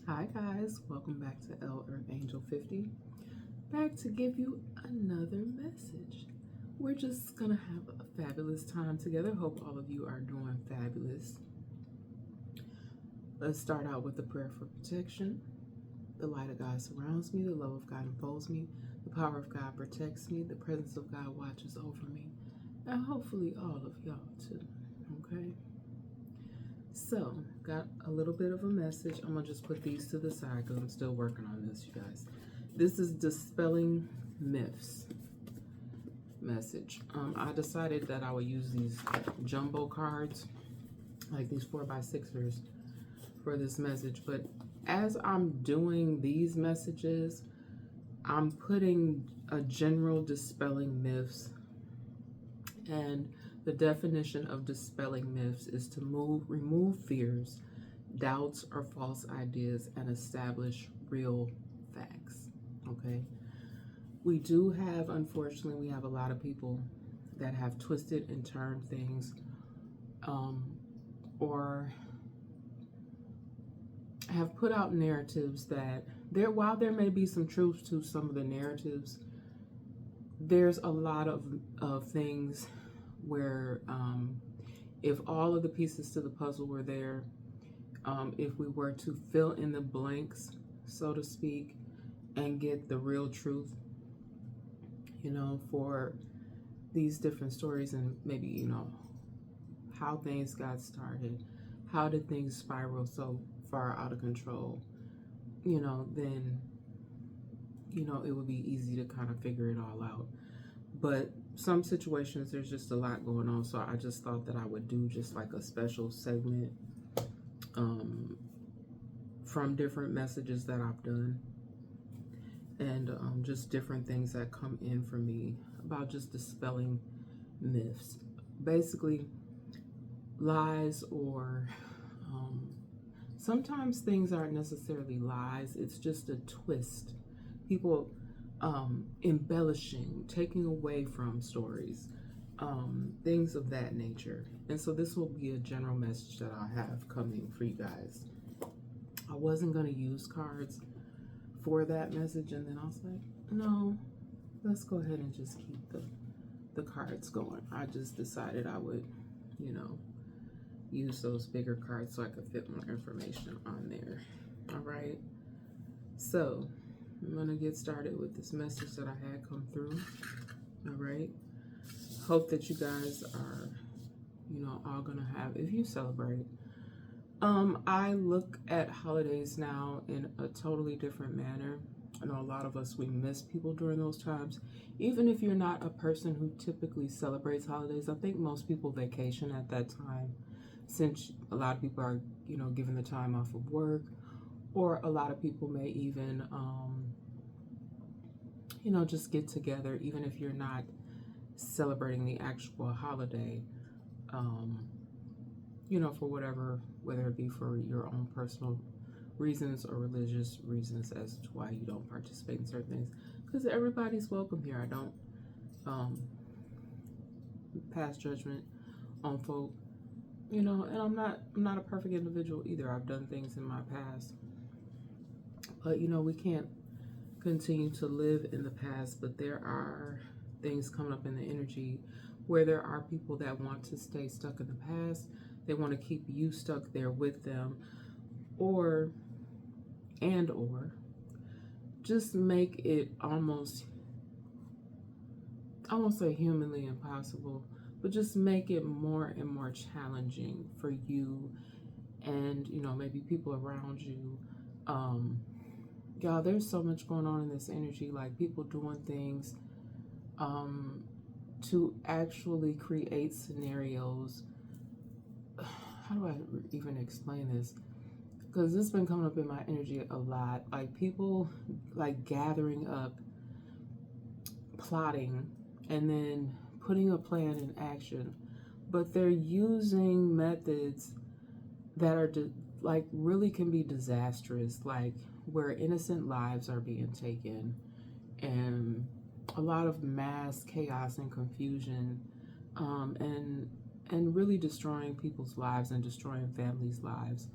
Hi guys, welcome back to El Earth Angel 50. Back to give you another message. We're just gonna have a fabulous time together. Hope all of you are doing fabulous. Let's start out with a prayer for protection. The light of God surrounds me, the love of God enfolds me, the power of God protects me, the presence of God watches over me, and hopefully all of y'all too. Okay? So, got a little bit of a message. I'm gonna just put these to the side because I'm still working on this, you guys. This is dispelling myths message. I decided that I would use these jumbo cards, like these 4x6ers, for this message. But as I'm doing these messages, I'm putting a general dispelling myths, and the definition of dispelling myths is to remove fears, doubts, or false ideas and establish real facts. Okay. We do have, unfortunately, we have a lot of people that have twisted and turned things, or have put out narratives that while there may be some truth to some of the narratives, there's a lot of things where if all of the pieces to the puzzle were there, if we were to fill in the blanks, so to speak, and get the real truth, for these different stories, and maybe, how things got started, how did things spiral so far out of control, then, it would be easy to kind of figure it all out. But some situations, there's just a lot going on. So I just thought that I would do just like a special segment from different messages that I've done, and just different things that come in for me about just dispelling myths. Basically, lies, or sometimes things aren't necessarily lies, it's just a twist. People embellishing, taking away from stories, things of that nature. And so this will be a general message that I have coming for you guys. I wasn't going to use cards for that message, and then I was like, no, let's go ahead and just keep the cards going. I just decided I would, use those bigger cards so I could fit more information on there. All right. So I'm going to get started with this message that I had come through. All right. Hope that you guys are, all going to have, if you celebrate. I look at holidays now in a totally different manner. I know a lot of us, we miss people during those times. Even if you're not a person who typically celebrates holidays, I think most people vacation at that time, since a lot of people are, given the time off of work, or a lot of people may even, just get together, even if you're not celebrating the actual holiday, for whatever, whether it be for your own personal reasons or religious reasons as to why you don't participate in certain things. Because everybody's welcome here. I don't pass judgment on folk, and I'm not a perfect individual either. I've done things in my past, but we can't continue to live in the past. But there are things coming up in the energy where there are people that want to stay stuck in the past. They want to keep you stuck there with them, or just make it almost, I won't say humanly impossible, but just make it more and more challenging for you and, maybe people around you. Y'all, there's so much going on in this energy, like people doing things to actually create scenarios. How do I even explain this? Because this has been coming up in my energy a lot. Like people like gathering up, plotting, and then putting a plan in action. But they're using methods that are like really can be disastrous, like where innocent lives are being taken, and a lot of mass chaos and confusion, and really destroying people's lives and destroying families' lives.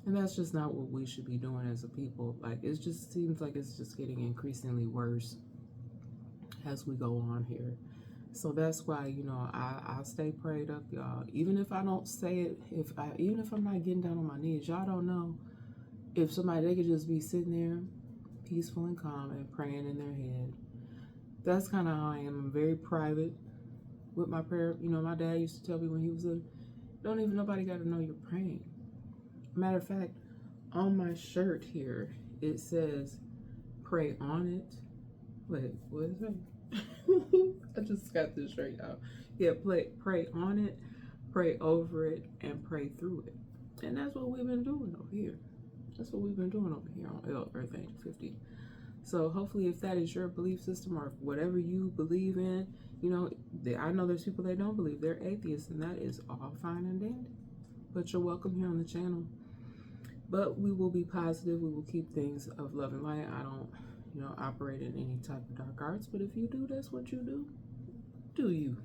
And that's just not what we should be doing as a people. Like, it just seems like it's just getting increasingly worse as we go on here. So that's why, you know, I stay prayed up, y'all. Even if I don't say it, even if I'm not getting down on my knees, y'all don't know if somebody, they could just be sitting there peaceful and calm and praying in their head. That's kind of how I am. I'm very private with my prayer. You know, my dad used to tell me when he was a, don't even nobody got to know you're praying. Matter of fact, on my shirt here, it says, pray on it. Wait, what is it? I just got this shirt out. Yeah, pray on it, pray over it, and pray through it. And that's what we've been doing over here. That's what we've been doing over here on Earth Angel 50. So hopefully, if that is your belief system or whatever you believe in, you know, I know there's people that don't believe. They're atheists, and that is all fine and dandy. But you're welcome here on the channel. But we will be positive. We will keep things of love and light. I don't, you know, operate in any type of dark arts. But if you do, that's what you do. Do you?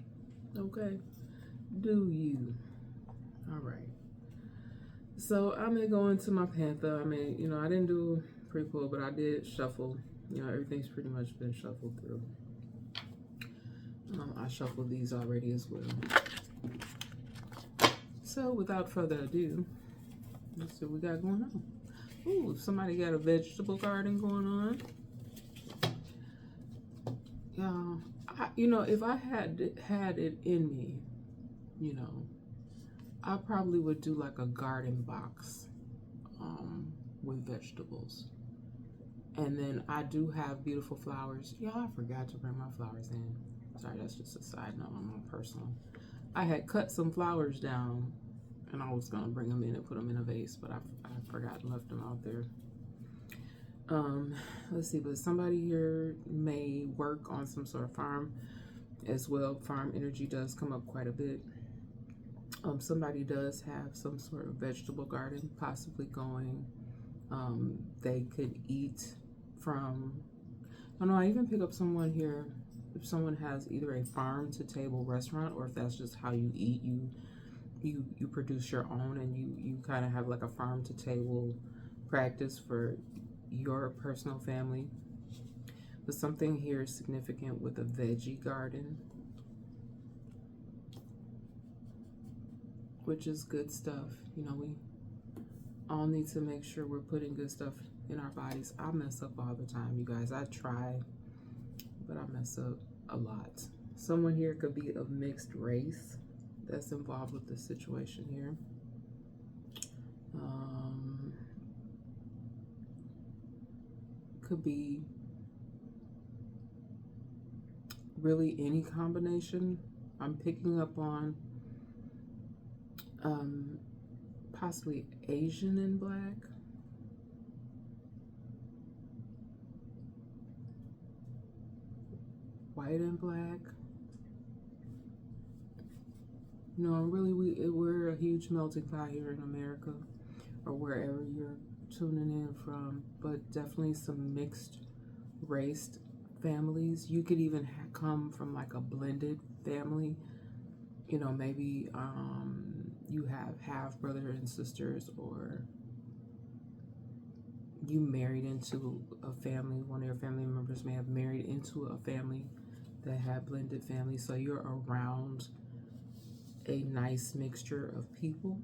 Okay? Do you? All right. So I may go into my Panther. I may, you know, I didn't do pre-pull, but I did shuffle. You know, everything's pretty much been shuffled through. I shuffled these already as well. So without further ado, let's see what we got going on. Ooh, somebody got a vegetable garden going on. Y'all, you know, if I had it in me, you know, I probably would do like a garden box with vegetables. And then I do have beautiful flowers. Y'all, I forgot to bring my flowers in. Sorry, that's just a side note on my personal. I had cut some flowers down and I was gonna bring them in and put them in a vase, but I forgot and left them out there. Let's see, but somebody here may work on some sort of farm as well. Farm energy does come up quite a bit. Somebody does have some sort of vegetable garden possibly going. They could eat from, I don't know, I even pick up someone here, if someone has either a farm to table restaurant, or if that's just how you eat, you produce your own, and you kind of have like a farm to table practice for your personal family. But something here is significant with a veggie garden, which is good stuff. You know, we all need to make sure we're putting good stuff in our bodies. I mess up all the time, you guys. I try, but I mess up a lot. Someone here could be of mixed race that's involved with this situation here. Could be really any combination. I'm picking up on possibly Asian and black. White and black. You know, really, we're a huge melting pot here in America, or wherever you're tuning in from. But definitely some mixed race families. You could even come from like a blended family. You know, maybe you have half brothers and sisters, or you married into a family. One of your family members may have married into a family that had blended families. So you're around a nice mixture of people.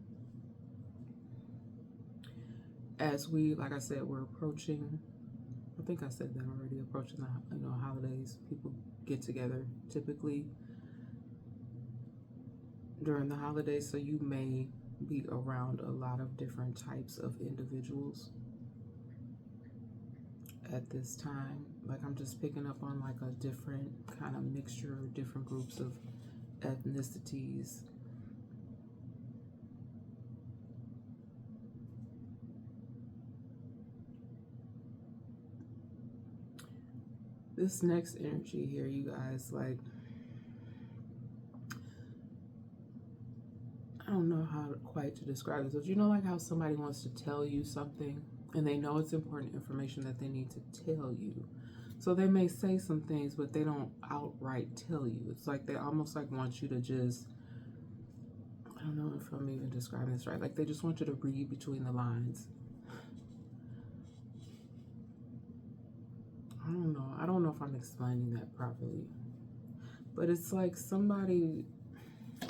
As we, like I said, we're approaching, I think I said that already, approaching the, you know, holidays. People get together typically during the holidays, so you may be around a lot of different types of individuals at this time. Like, I'm just picking up on like a different kind of mixture, different groups of ethnicities. This next energy here, you guys, like, I don't know how quite to describe this, but you know, like how somebody wants to tell you something and they know it's important information that they need to tell you. So they may say some things, but they don't outright tell you. It's like they almost like want you to just, I don't know if I'm even describing this right. Like they just want you to read between the lines. don't know. I don't know if I'm explaining that properly. But it's like somebody, I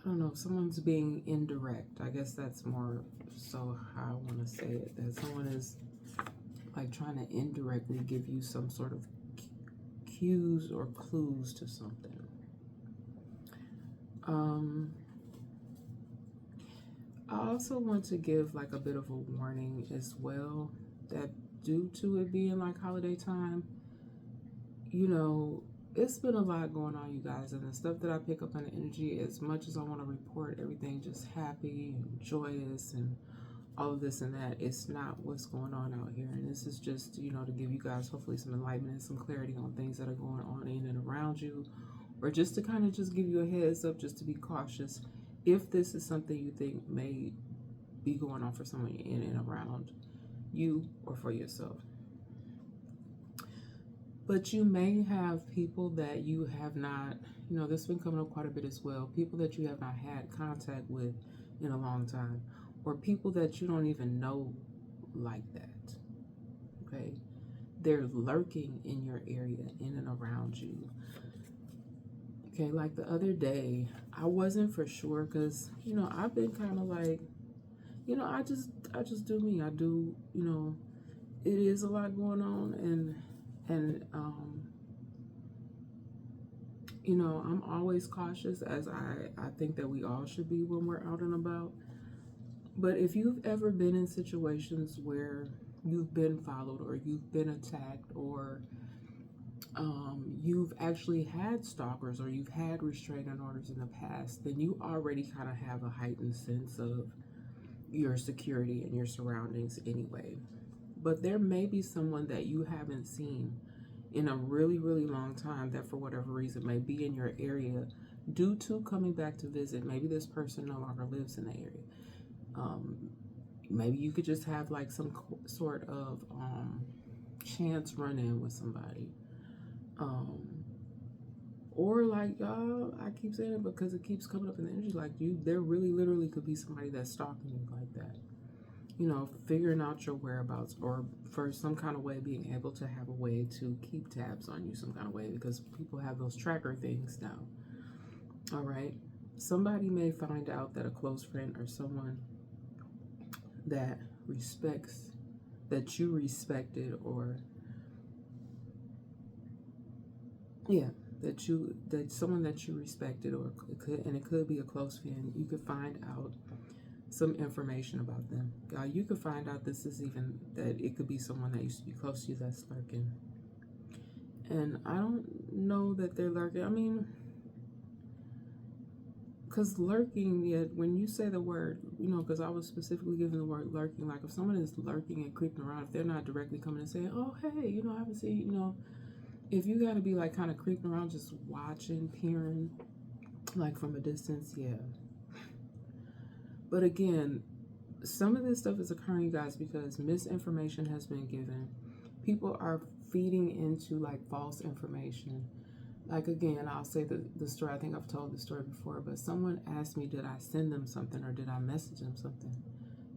don't know, someone's being indirect. I guess that's more so how I want to say it. That someone is like trying to indirectly give you some sort of cues or clues to something. I also want to give like a bit of a warning as well, that due to it being like holiday time, you know, it's been a lot going on, you guys, and the stuff that I pick up on the energy, as much as I want to report everything just happy and joyous and all of this and that, it's not what's going on out here. And this is just, you know, to give you guys hopefully some enlightenment and some clarity on things that are going on in and around you, or just to kind of just give you a heads up, just to be cautious if this is something you think may be going on for someone in and around you or for yourself. But you may have people that you have not, you know, this has been coming up quite a bit as well, people that you have not had contact with in a long time, or people that you don't even know like that, okay? They're lurking in your area, in and around you. Okay, like the other day, I wasn't for sure because, you know, I've been kind of like, you know, I just do me. I do, you know, it is a lot going on, and you know, I'm always cautious, as I think that we all should be when we're out and about. But if you've ever been in situations where you've been followed, or you've been attacked, or you've actually had stalkers, or you've had restraining orders in the past, then you already kind of have a heightened sense of your security and your surroundings anyway. But there may be someone that you haven't seen in a really, really long time that for whatever reason may be in your area due to coming back to visit. Maybe this person no longer lives in the area. Maybe you could just have like some sort of chance run-in with somebody. Or like, y'all, I keep saying it because it keeps coming up in the energy, like there really literally could be somebody that's stalking you like that. You know, figuring out your whereabouts, or for some kind of way being able to have a way to keep tabs on you some kind of way, because people have those tracker things now. All right. Somebody may find out that a close friend or someone that respects, that you respected, or that someone that you respected, or it could be a close friend, you could find out some information about them. You could find out that it could be someone that used to be close to you that's lurking. And I don't know that they're lurking. I mean, because lurking, yet when you say the word, you know, because I was specifically given the word lurking, like if someone is lurking and creeping around, if they're not directly coming and saying, oh, hey, you know, I haven't seen, you know, if you got to be like kind of creeping around, just watching, peering, like from a distance, yeah. But again, some of this stuff is occurring, guys, because misinformation has been given. People are feeding into like false information. Like, again, I'll say the story. I think I've told the story before, but someone asked me, did I send them something, or did I message them something?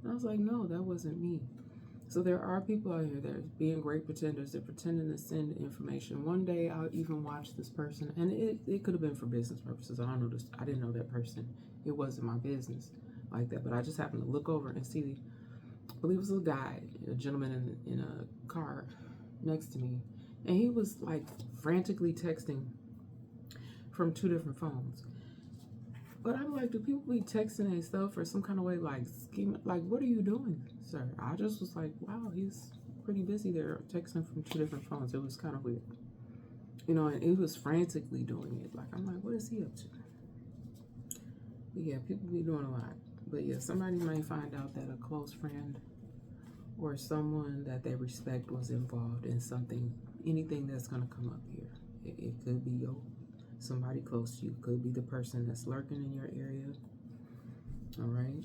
And I was like, no, that wasn't me. So there are people out here that are being great pretenders. They're pretending to send information. One day I'll even watch this person, and it could have been for business purposes. I don't know this. I didn't know that person. It wasn't my business like that, but I just happened to look over and see, I believe it was a guy, a gentleman in a car next to me, and he was like frantically texting from 2 different phones. But I'm like, do people be texting and stuff or some kind of way, like scheming? Like, what are you doing, sir? I just was like, wow, he's pretty busy there, texting from 2 different phones. It was kind of weird, you know, and he was frantically doing it. Like, I'm like, what is he up to? But yeah, people be doing a lot. But yeah, somebody may find out that a close friend or someone that they respect was involved in something, anything that's going to come up here. It could be somebody close to you. It could be the person that's lurking in your area. All right.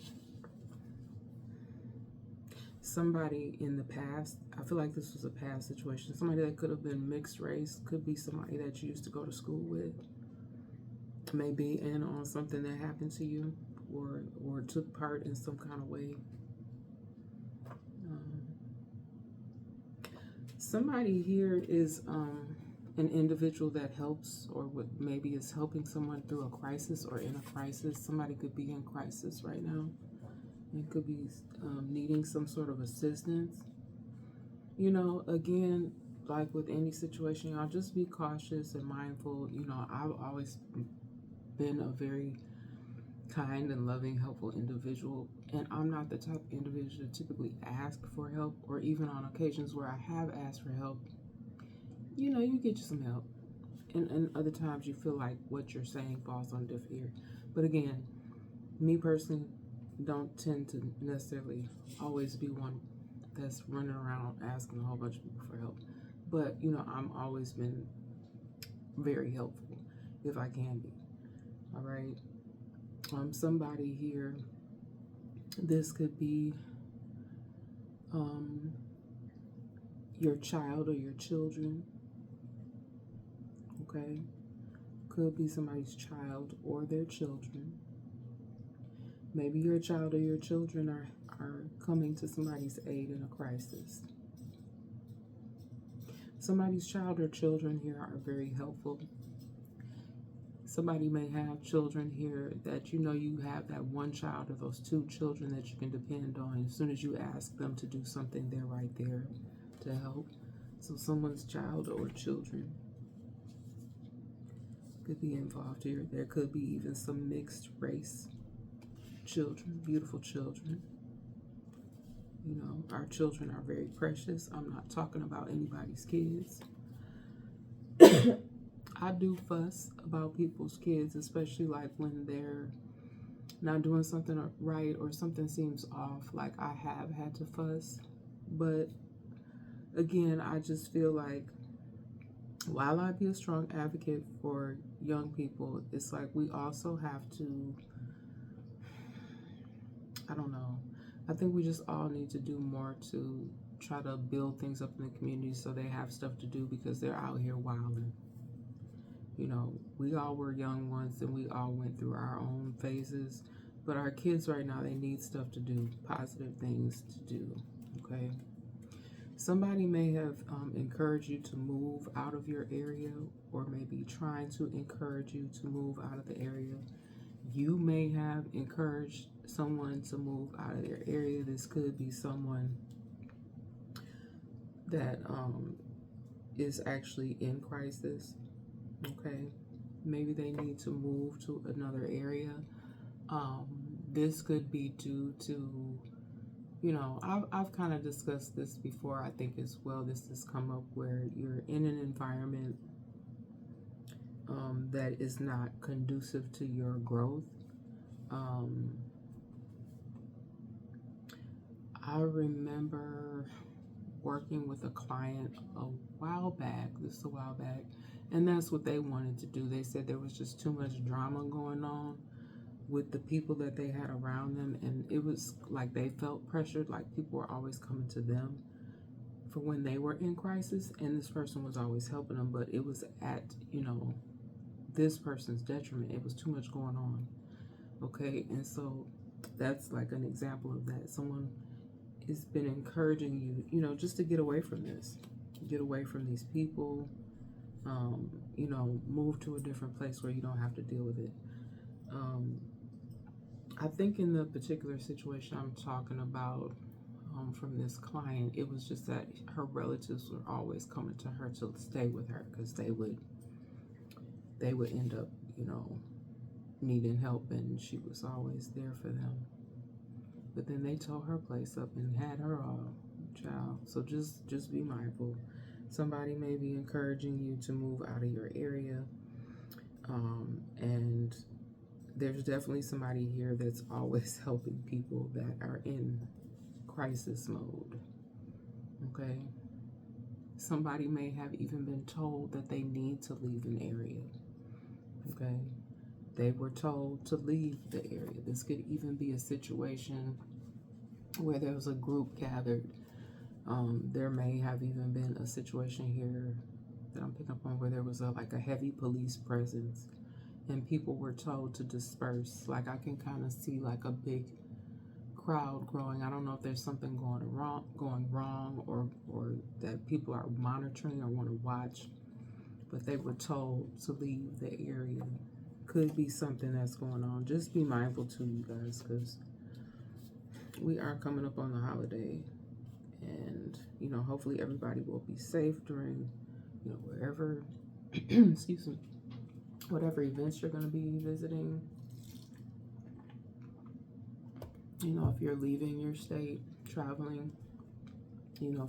Somebody in the past, I feel like this was a past situation. Somebody that could have been mixed race, could be somebody that you used to go to school with, maybe in on something that happened to you, or took part in some kind of way. Somebody here is an individual that helps, or what maybe is helping someone through a crisis or in a crisis. Somebody could be in crisis right now and could be needing some sort of assistance. You know, again, like with any situation, y'all just be cautious and mindful. You know, I've always been a very kind and loving, helpful individual, and I'm not the type of individual to typically ask for help, or even on occasions where I have asked for help, you know, you get you some help. And other times you feel like what you're saying falls on deaf ear. But again, me personally don't tend to necessarily always be one that's running around asking a whole bunch of people for help. But, you know, I'm always been very helpful if I can be. All right. Somebody here, this could be your child or your children. Okay. Could be somebody's child or their children. Maybe your child or your children are coming to somebody's aid in a crisis. Somebody's child or children here are very helpful. Somebody may have children here that you know you have that one child or those two children that you can depend on. As soon as you ask them to do something, they're right there to help. So someone's child or children could be involved here. There could be even some mixed race children, beautiful children. You know, our children are very precious. I'm not talking about anybody's kids. I do fuss about people's kids, especially like when they're not doing something right or something seems off. Like I have had to fuss. But again, I just feel like while I be a strong advocate for young people, it's like we also have to, I don't know, I think we just all need to do more to try to build things up in the community so they have stuff to do because they're out here wilding. You know, we all were young once and we all went through our own phases, but our kids right now, they need stuff to do, positive things to do, okay? Somebody may have encouraged you to move out of your area, or maybe trying to encourage you to move out of the area. You may have encouraged someone to move out of their area. This could be someone that is actually in crisis. Okay, maybe they need to move to another area. This could be due to, you know, I've kind of discussed this before, I think as well. This has come up where you're in an environment that is not conducive to your growth. I remember working with a client a while back, and that's what they wanted to do. They said there was just too much drama going on with the people that they had around them, and it was like they felt pressured, like people were always coming to them for when they were in crisis, and this person was always helping them, but it was at, you know, this person's detriment. It was too much going on. Okay, and so that's like an example of that. Someone has been encouraging you, you know, just to get away from this, get away from these people, you know, move to a different place where you don't have to deal with it. I think in the particular situation I'm talking about from this client, it was just that her relatives were always coming to her to stay with her because they would end up, you know, needing help, and she was always there for them. But then they tore her place up and had her all, child. So just be mindful. Somebody may be encouraging you to move out of your area, and there's definitely somebody here that's always helping people that are in crisis mode. Okay, somebody may have even been told that they need to leave an area. Okay, they were told to leave the area. This could even be a situation where there was a group gathered. There may have even been a situation here that I'm picking up on where there was a heavy police presence and people were told to disperse. Like I can kind of see like a big crowd growing. I don't know if there's something going wrong, or that people are monitoring or want to watch, but they were told to leave the area. Could be something that's going on. Just be mindful too, you guys, because we are coming up on the holiday, and hopefully everybody will be safe during wherever excuse me, whatever events you're going to be visiting. If you're leaving your state, traveling,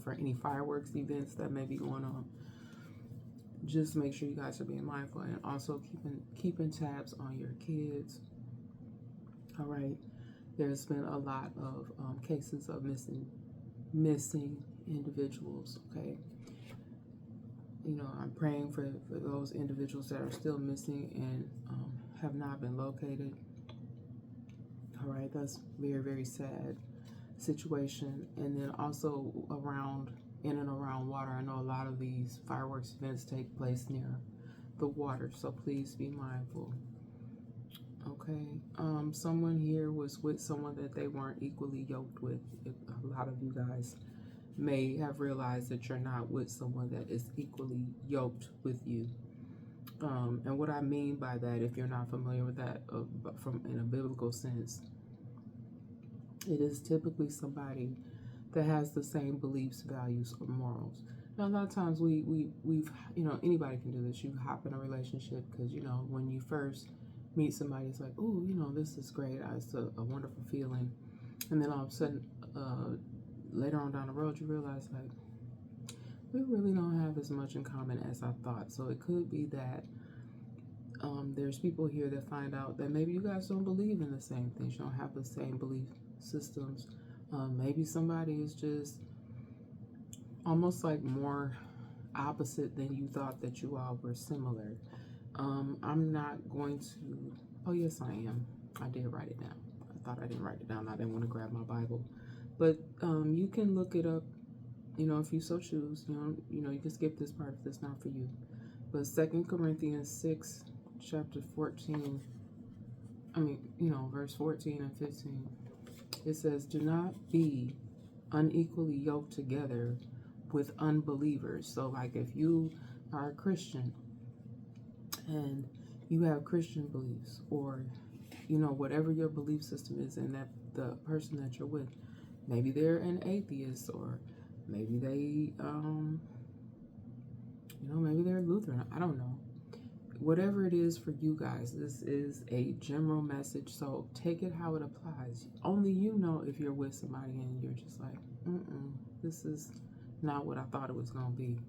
for any fireworks events that may be going on, just make sure you guys are being mindful, and also keeping tabs on your kids. All right. There's been a lot of cases of missing individuals. Okay. I'm praying for those individuals that are still missing and have not been located. All right, that's very, very sad situation. And then also in and around water. I know a lot of these fireworks events take place near the water, so please be mindful. Okay, someone here was with someone that they weren't equally yoked with. A lot of you guys may have realized that you're not with someone that is equally yoked with you. And what I mean by that, if you're not familiar with that from in a biblical sense, it is typically somebody that has the same beliefs, values, or morals. Now, a lot of times we've anybody can do this. You hop in a relationship because when you first meet somebody, it's like, oh, this is great. It's a wonderful feeling, and then all of a sudden, later on down the road, you realize like we really don't have as much in common as I thought. So it could be that there's people here that find out that maybe you guys don't believe in the same things. You don't have the same belief systems. Maybe somebody is just almost like more opposite than you thought that you all were similar. I'm not going to, oh yes I am. I did write it down. I thought I didn't write it down. I didn't want to grab my Bible. But you can look it up, if you so choose. You can skip this part if it's not for you. But 2 Corinthians 6, chapter 14, verse 14 and 15, it says, do not be unequally yoked together with unbelievers. So like if you are a Christian and you have Christian beliefs, or whatever your belief system is, and that the person that you're with, maybe they're an atheist, or maybe they maybe they're Lutheran, I don't know. Whatever it is for you guys, this is a general message, so take it how it applies. Only if you're with somebody and you're just like, this is not what I thought it was going to be.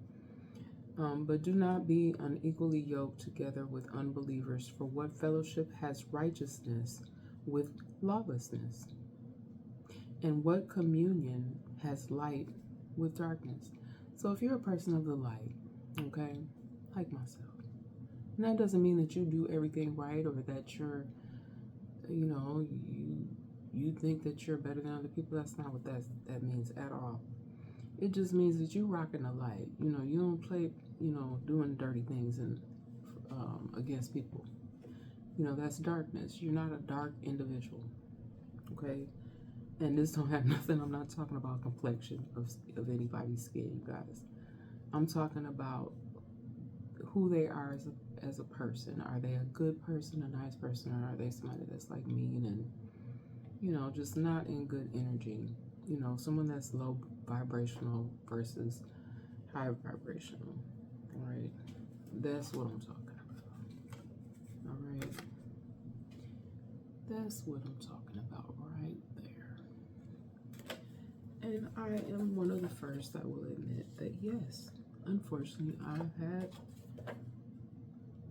But do not be unequally yoked together with unbelievers, for what fellowship has righteousness with lawlessness? And what communion has light with darkness? So if you're a person of the light, okay, like myself, and that doesn't mean that you do everything right, or that you're, you think that you're better than other people. That's not what that means at all. It just means that you rocking the light. You don't play, doing dirty things and against people. That's darkness. You're not a dark individual, okay? And this don't have nothing. I'm not talking about complexion of anybody's skin, you guys. I'm talking about who they are as a person. Are they a good person, a nice person, or are they somebody that's like mean and, just not in good energy? Someone that's low vibrational versus high vibrational. All right. That's what I'm talking about. All right. That's what I'm talking about right there. And I am one of the first that will admit that, yes, unfortunately, I've had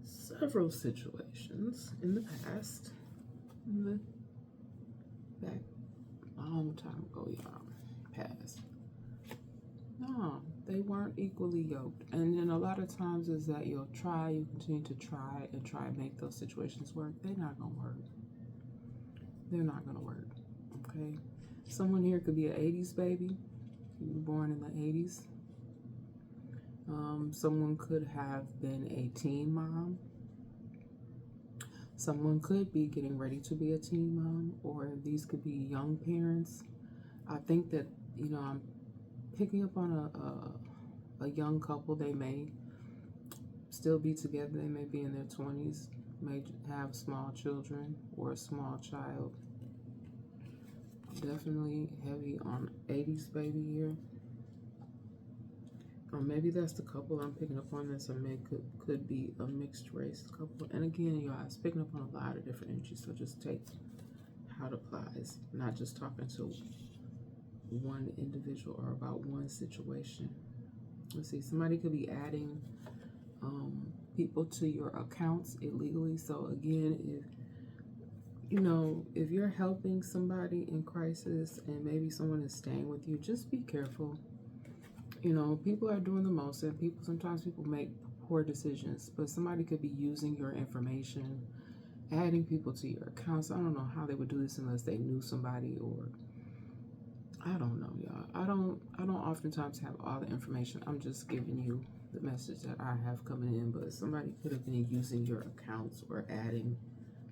several situations in the past, back a long time ago, y'all, past. No, they weren't equally yoked. And then a lot of times is that you continue to try and make those situations work. They're not going to work. They're not going to work, okay? Someone here could be an 80s baby. You were born in the 80s. Someone could have been a teen mom. Someone could be getting ready to be a teen mom, or these could be young parents. I think that, I'm picking up on a young couple. They may still be together. They may be in their 20s, may have small children or a small child. Definitely heavy on 80s baby here. Or maybe that's the couple I'm picking up on. That's could be a mixed race couple. And again, you guys, picking up on a lot of different energies. So just take how it applies. Not just talking to one individual or about one situation. Let's see. Somebody could be adding people to your accounts illegally. So again, if you're helping somebody in crisis and maybe someone is staying with you, just be careful. People are doing the most, and sometimes people make poor decisions, but somebody could be using your information, adding people to your accounts. I don't know how they would do this unless they knew somebody, or I don't know, y'all. I don't oftentimes have all the information. I'm just giving you the message that I have coming in, but somebody could have been using your accounts or adding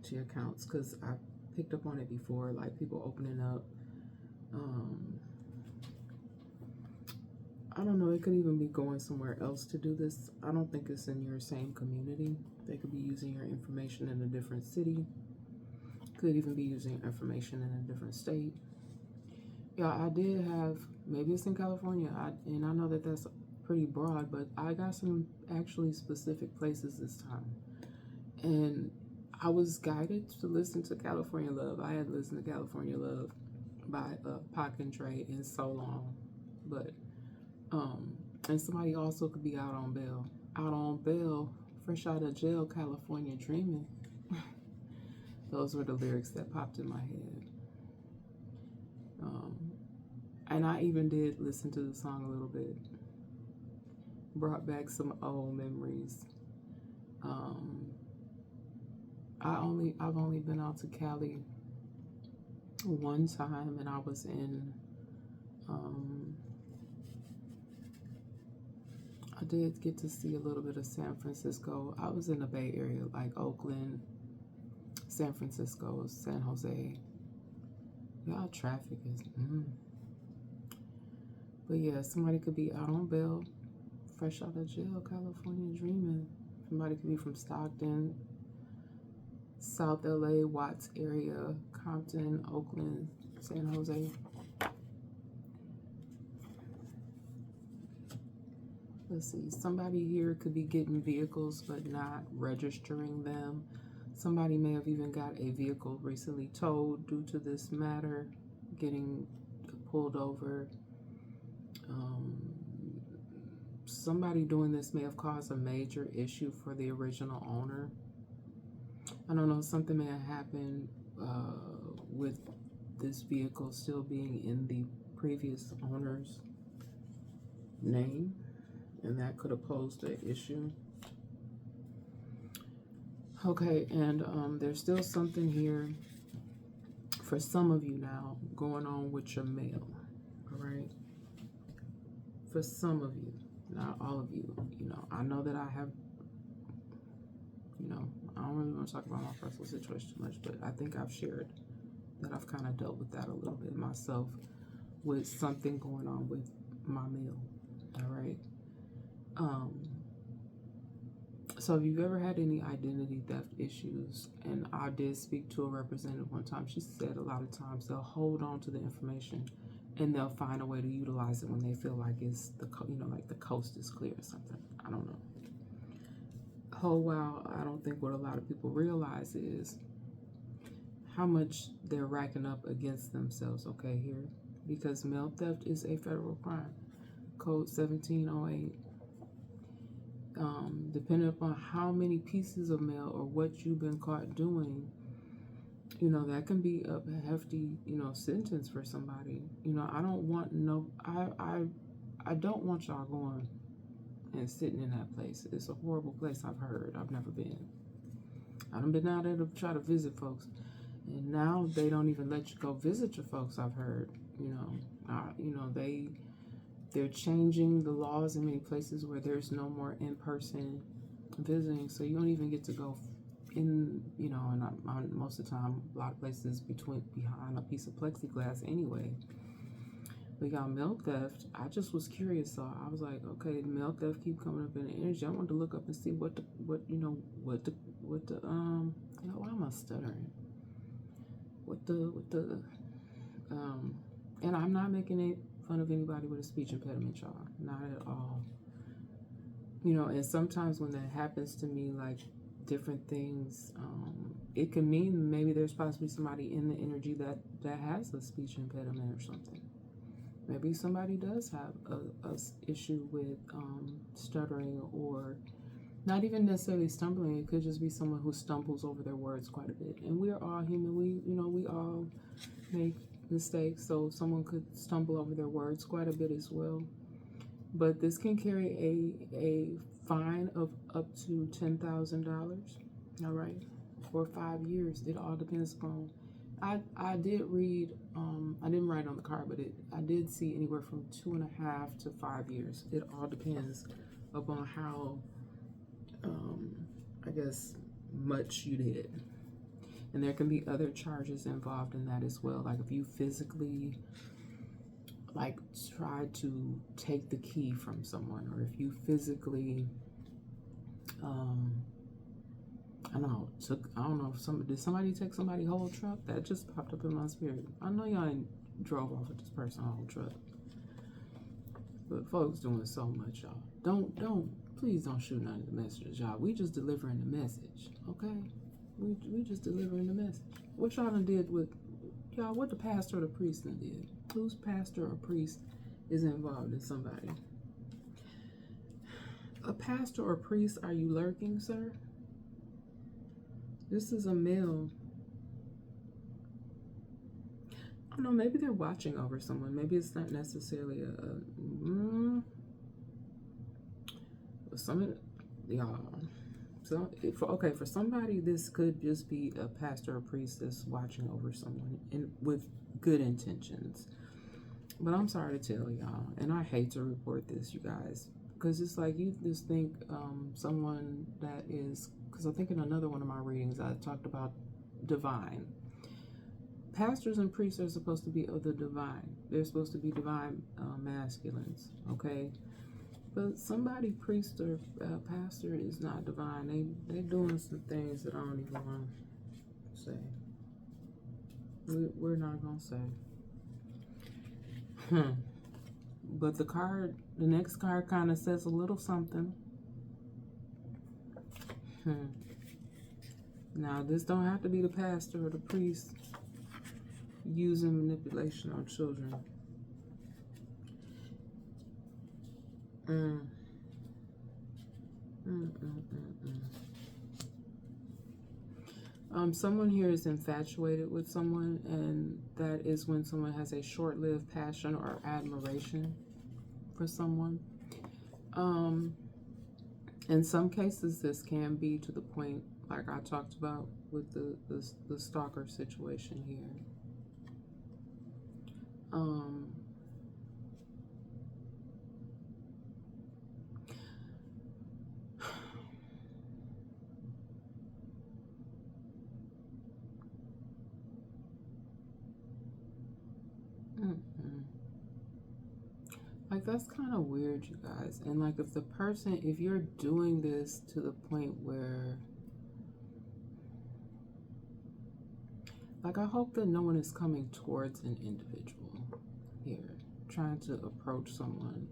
to your accounts, because I picked up on it before, like people opening up I don't know, it could even be going somewhere else to do this. I don't think it's in your same community. They could be using your information in a different city. Could even be using information in a different state. Yeah, I did have, maybe it's in California, and I know that that's pretty broad, but I got some actually specific places this time. And I was guided to listen to California Love. I had listened to California Love by Pac and Dre in so long. But and somebody also could be out on bail, fresh out of jail, California dreaming. Those were the lyrics that popped in my head. And I even did listen to the song a little bit. Brought back some old memories. I've only been out to Cali one time, and I was in I did get to see a little bit of San Francisco. I was in the Bay Area, like Oakland, San Francisco, San Jose. Y'all, traffic is. But yeah, somebody could be out on bail, fresh out of jail, California dreaming. Somebody could be from Stockton, South LA, Watts area, Compton, Oakland, San Jose. Let's see, somebody here could be getting vehicles but not registering them. Somebody may have even got a vehicle recently towed due to this matter, getting pulled over. Somebody doing this may have caused a major issue for the original owner. I don't know, something may have happened with this vehicle still being in the previous owner's name, and that could have posed an issue. Okay, and there's still something here for some of you now going on with your mail, all right? For some of you, not all of you, I know that I have, I don't really want to talk about my personal situation too much, but I think I've shared that I've kind of dealt with that a little bit myself, with something going on with my mail, all right? So if you've ever had any identity theft issues, and I did speak to a representative one time, she said a lot of times they'll hold on to the information and they'll find a way to utilize it when they feel like it's like the coast is clear or something. I don't know. Whole while, I don't think what a lot of people realize is how much they're racking up against themselves, okay, here, because mail theft is a federal crime. Code 1708. Depending upon how many pieces of mail or what you've been caught doing, that can be a hefty, sentence for somebody. I don't want I don't want y'all going and sitting in that place. It's a horrible place, I've heard. I've never been. I done been out there to try to visit folks, and now they don't even let you go visit your folks, I've heard. They're changing the laws in many places where there's no more in-person visiting, so you don't even get to go in, you know, and I'm most of the time, a lot of places behind a piece of plexiglass anyway. We got mail theft. I just was curious, so I was like, okay, mail theft keep coming up in the energy. I wanted to look up and see why am I stuttering? And I'm not making fun of anybody with a speech impediment, y'all, not at all. You know, and sometimes when that happens to me, like different things, it can mean maybe there's possibly somebody in the energy that has a speech impediment or something. Maybe somebody does have a issue with stuttering, or not even necessarily stumbling. It could just be someone who stumbles over their words quite a bit. And we are all human. We all make mistakes. So someone could stumble over their words quite a bit as well. But this can carry a fine of up to $10,000. All right, for 5 years. It all depends upon. I did read. I didn't write on the card, but I did see anywhere from 2.5 to 5 years. It all depends upon how, I guess, much you did. And there can be other charges involved in that as well. Like if you physically, like, try to take the key from someone, or if you physically, I don't know if did somebody take somebody's whole truck? That just popped up in my spirit. I know y'all ain't drove off with this person's whole truck, but folks doing so much, y'all. Please don't shoot none of the messages, y'all. We just delivering the message, okay? We just delivering the message. What y'all done did with, y'all, what the pastor or the priest done did? Whose pastor or priest is involved in somebody? A pastor or priest, are you lurking, sir? This is a male. I don't know, maybe they're watching over someone. Maybe it's not necessarily for somebody, this could just be a pastor or priest that's watching over someone with good intentions. But I'm sorry to tell y'all, and I hate to report this, you guys, because it's like you just think someone that is, because I think in another one of my readings I talked about divine. Pastors and priests are supposed to be of the divine. They're supposed to be divine masculines, okay? But somebody, priest or pastor, is not divine. They're doing some things that I don't even want to say. We're not going to say. But the next card kind of says a little something. Now, this don't have to be the pastor or the priest using manipulation on children. Someone here is infatuated with someone, and that is when someone has a short-lived passion or admiration for someone. In some cases, this can be to the point, like I talked about with the stalker situation here. Like, that's kind of weird, you guys. And like, if you're doing this to the point where, like, I hope that no one is coming towards an individual here, trying to approach someone,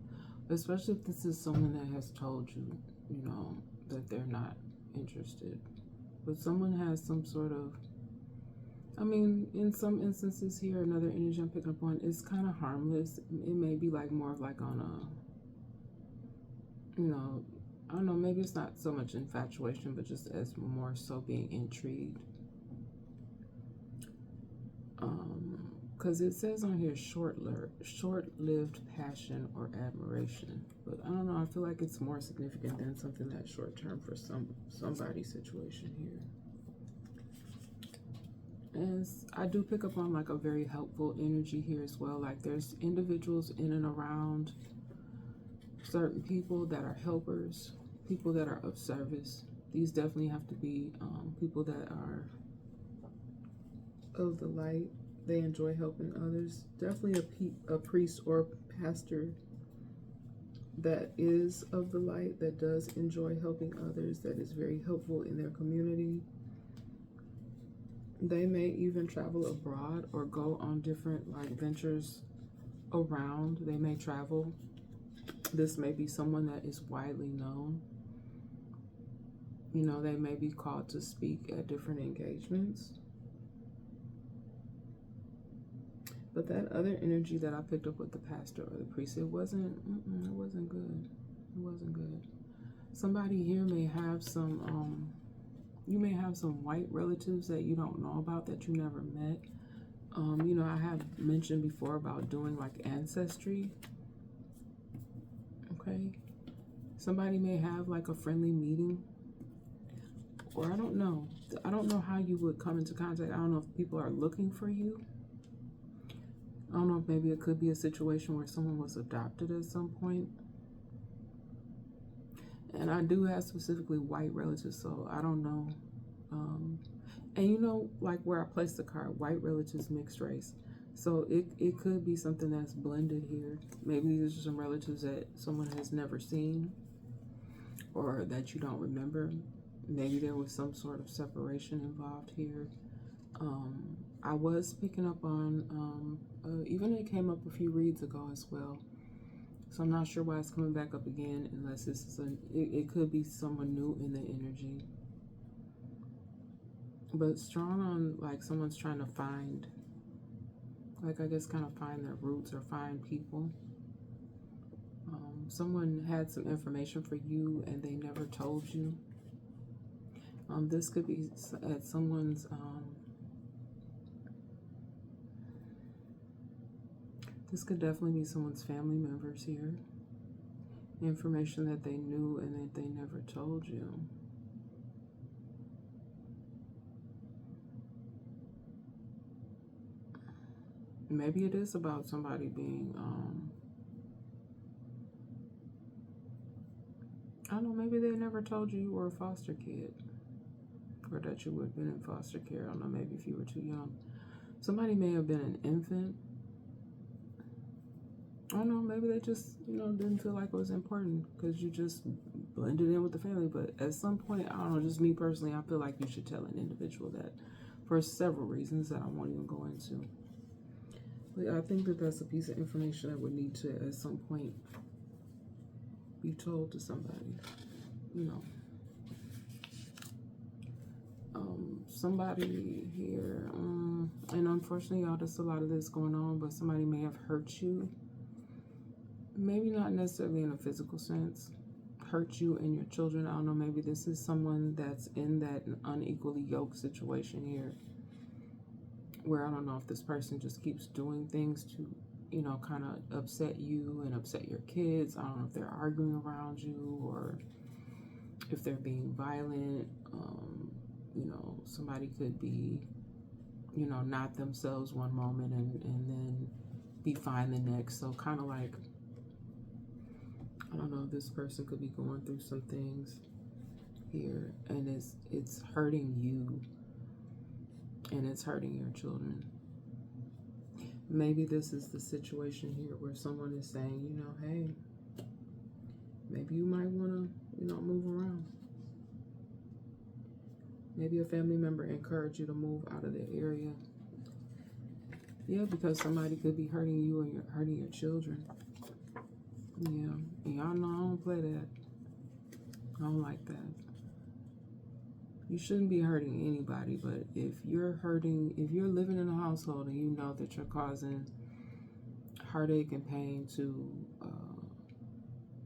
especially if this is someone that has told you, you know, that they're not interested. But someone has some sort of, I mean, in some instances here, another energy I'm picking up on is kind of harmless. It may be like more of like on a, you know, I don't know, maybe it's not so much infatuation, but just as more so being intrigued. Because it says on here short-lived passion or admiration. But I don't know, I feel like it's more significant than something that's short-term for somebody's situation here. And I do pick up on like a very helpful energy here as well. Like there's individuals in and around certain people that are helpers, people that are of service, These definitely have to be people that are of the light. They enjoy helping others. Definitely a priest or pastor that is of the light, that does enjoy helping others, that is very helpful in their community. They may even travel abroad or go on different ventures around. They may travel. This may be someone that is widely known. You know, they may be called to speak at different engagements. But that other energy that I picked up with the pastor or the priest, it wasn't good. It wasn't good. Somebody here may have some, you may have some white relatives that you don't know about, that you never met. You know, I have mentioned before about doing like ancestry. Okay. Somebody may have like a friendly meeting, or I don't know. I don't know how you would come into contact. I don't know if people are looking for you. I don't know if maybe it could be a situation where someone was adopted at some point. And I do have specifically white relatives, so I don't know. And you know, like where I placed the card, white relatives, mixed race. So it could be something that's blended here. Maybe these are some relatives that someone has never seen or that you don't remember. Maybe there was some sort of separation involved here. I was picking up on, even it came up a few reads ago as well. So I'm not sure why it's coming back up again, unless this is it could be someone new in the energy. But strong on like someone's trying to find, like I guess kind of find their roots or find people. Someone had some information for you and they never told you. This could be at someone's, this could definitely be someone's family members here. Information that they knew and that they never told you. Maybe it is about somebody being, I don't know, maybe they never told you were a foster kid, or that you would have been in foster care. I don't know, maybe if you were too young. Somebody may have been an infant. I don't know, maybe they just, you know, didn't feel like it was important because you just blended in with the family. But at some point, I don't know, just me personally, I feel like you should tell an individual that for several reasons that I won't even go into. But I think that that's a piece of information that would need to, at some point, be told to somebody, you know. Somebody here, and unfortunately, y'all, there's a lot of this going on, but somebody may have hurt you. Maybe not necessarily in a physical sense, hurt you and your children. I don't know, maybe this is someone that's in that unequally yoked situation here, where I don't know if this person just keeps doing things to, you know, kind of upset you and upset your kids. I don't know if they're arguing around you or if they're being violent. You know, somebody could be, you know, not themselves one moment and then be fine the next. So kind of like, I don't know, this person could be going through some things here, and it's hurting you and it's hurting your children. Maybe this is the situation here where someone is saying, you know, hey, maybe you might want to, you know, move around. Maybe a family member encouraged you to move out of the area. Yeah, because somebody could be hurting you and you're hurting your children. Yeah, and y'all know I don't play that. I don't like that. You shouldn't be hurting anybody, but if you're living in a household and you know that you're causing heartache and pain to,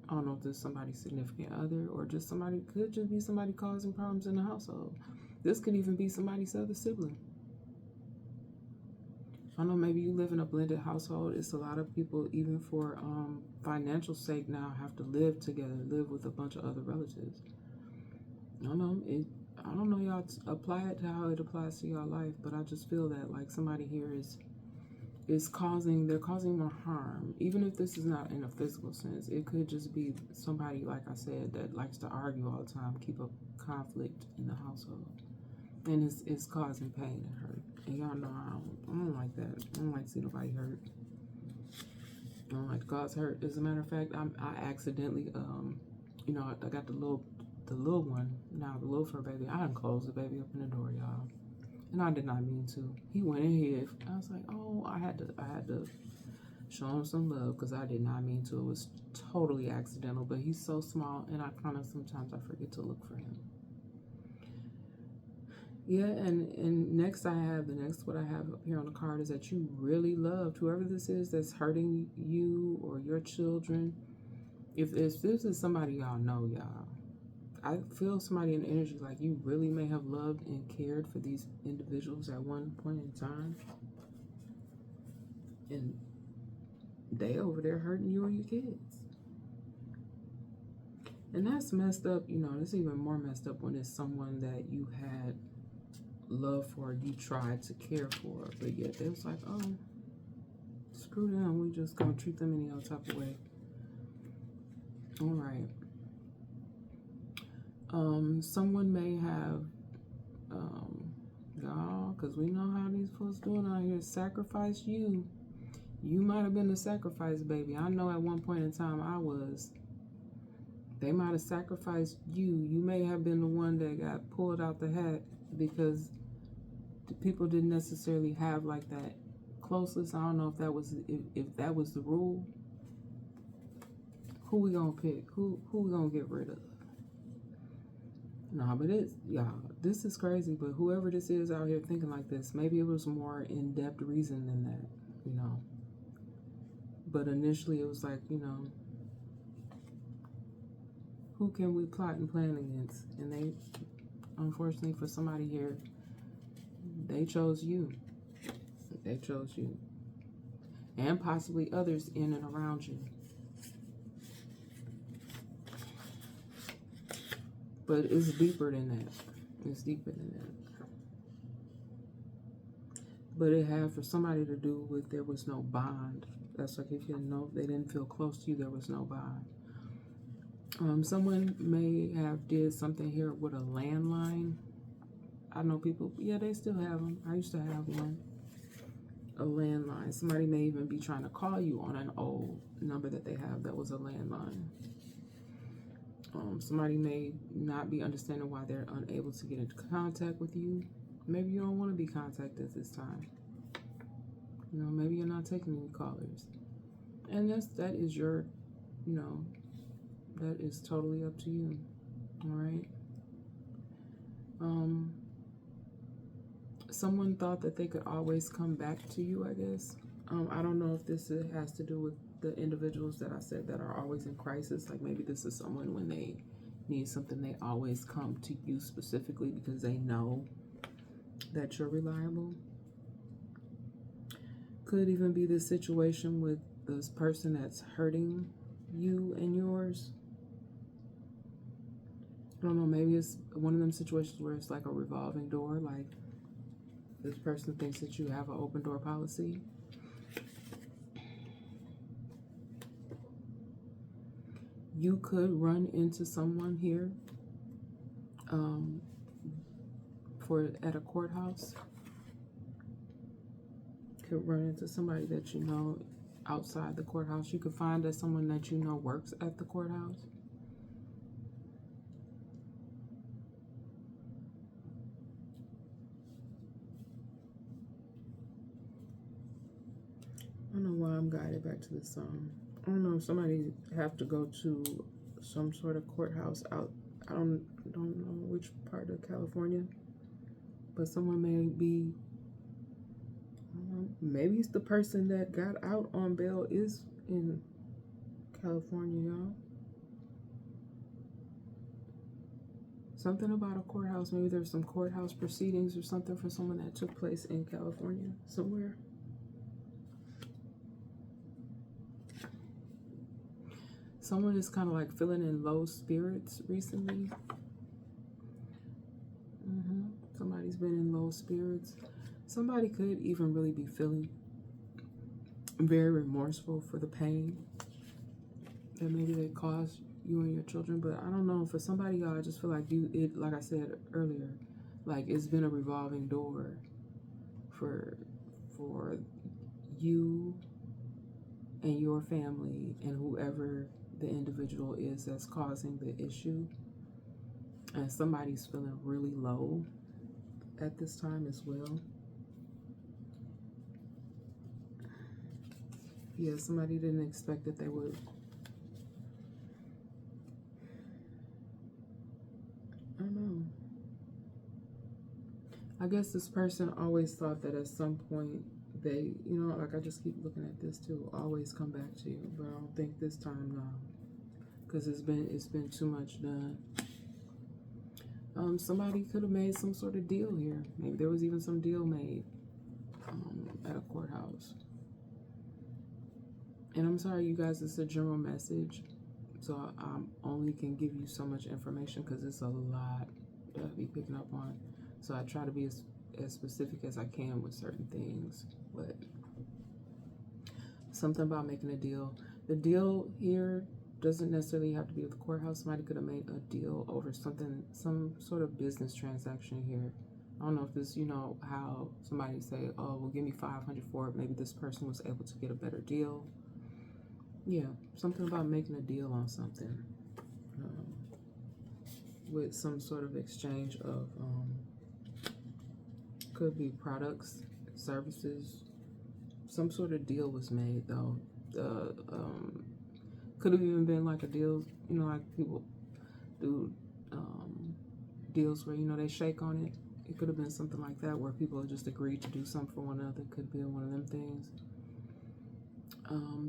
I don't know if there's somebody's significant other or just somebody, could just be somebody causing problems in the household. This could even be somebody's other sibling. I don't know, maybe you live in a blended household. It's a lot of people, even for financial sake now, have to live together, live with a bunch of other relatives. I don't know, y'all apply it to how it applies to your life, but I just feel that like somebody here is they're causing more harm. Even if this is not in a physical sense, it could just be somebody, like I said, that likes to argue all the time, keep up conflict in the household. And it's causing pain and hurt. And y'all know I don't like that. I don't like to see nobody hurt. I don't like to cause hurt. As a matter of fact, I accidentally, I got the little one, now the little fur baby. I done closed the baby up in the door, y'all. And I did not mean to. He went in here. I was like, oh, I had to show him some love because I did not mean to. It was totally accidental. But he's so small, and sometimes I forget to look for him. Yeah, and next what I have up here on the card is that you really loved whoever this is that's hurting you or your children. If this is somebody y'all know, y'all, I feel somebody in energy like you really may have loved and cared for these individuals at one point in time. And they over there hurting you or your kids. And that's messed up, it's even more messed up when it's someone that you had love for, you tried to care for, but yet they was like, oh, screw them, we just gonna treat them any other type of way. All right. Someone may have, y'all, because we know how these folks doing out here, sacrifice you. You might have been the sacrifice, baby. I know at one point in time I was. They might have sacrificed you. You may have been the one that got pulled out the hat because the people didn't necessarily have like that closeness. I don't know if that was the rule. Who we gonna pick? Who we gonna get rid of? No, but this is crazy. But whoever this is out here thinking like this, maybe it was more in-depth reason than that, But initially it was like, who can we plot and plan against? And they, unfortunately for somebody here, they chose you. They chose you. And possibly others in and around you. But it's deeper than that. It's deeper than that. But it had for somebody to do with there was no bond. That's like if they didn't feel close to you, there was no bond. Someone may have did something here with a landline. I know people, they still have them. I used to have one. A landline. Somebody may even be trying to call you on an old number that they have that was a landline. Somebody may not be understanding why they're unable to get into contact with you. Maybe you don't want to be contacted at this time. Maybe you're not taking any callers. And that is your, that is totally up to you. All right. Someone thought that they could always come back to you, I guess. I don't know if this has to do with the individuals that I said that are always in crisis. Like maybe this is someone when they need something, they always come to you specifically because they know that you're reliable. Could even be this situation with this person that's hurting you and yours. I don't know, maybe it's one of them situations where it's like a revolving door, like this person thinks that you have an open door policy. You could run into someone here at a courthouse. Could run into somebody that you know outside the courthouse. You could find that someone that you know works at the courthouse. I don't know why I'm guided back to this song. I don't know if somebody have to go to some sort of courthouse out. I don't know which part of California, but someone may be. Maybe it's the person that got out on bail is in California, y'all. Something about a courthouse. Maybe there's some courthouse proceedings or something for someone that took place in California somewhere. Someone is kind of like feeling in low spirits recently. Somebody's been in low spirits. Somebody could even really be feeling very remorseful for the pain that maybe they caused you and your children. But I don't know, for somebody, y'all, I just feel like like I said earlier, like it's been a revolving door for you and your family and whoever the individual is that's causing the issue. And somebody's feeling really low at this time as well. Yeah, somebody didn't expect that they would. I don't know. I guess this person always thought that at some point they, like I just keep looking at this too, always come back to you. But I don't think this time, no. Because it's been too much done. Somebody could have made some sort of deal here. Maybe there was even some deal made at a courthouse. And I'm sorry, you guys, it's a general message. So I only can give you so much information because it's a lot to be picking up on. So I try to be as specific as I can with certain things. But something about making a deal. The deal here doesn't necessarily have to be with the courthouse. Somebody could have made a deal over something, some sort of business transaction here. I don't know if this, how somebody say, oh, well, give me $500 for it. Maybe this person was able to get a better deal. Yeah, something about making a deal on something with some sort of exchange of, could be products, services. Some sort of deal was made though. Could have even been like a deal, like people do deals where, they shake on it. It could have been something like that where people just agreed to do something for one another. Could be one of them things.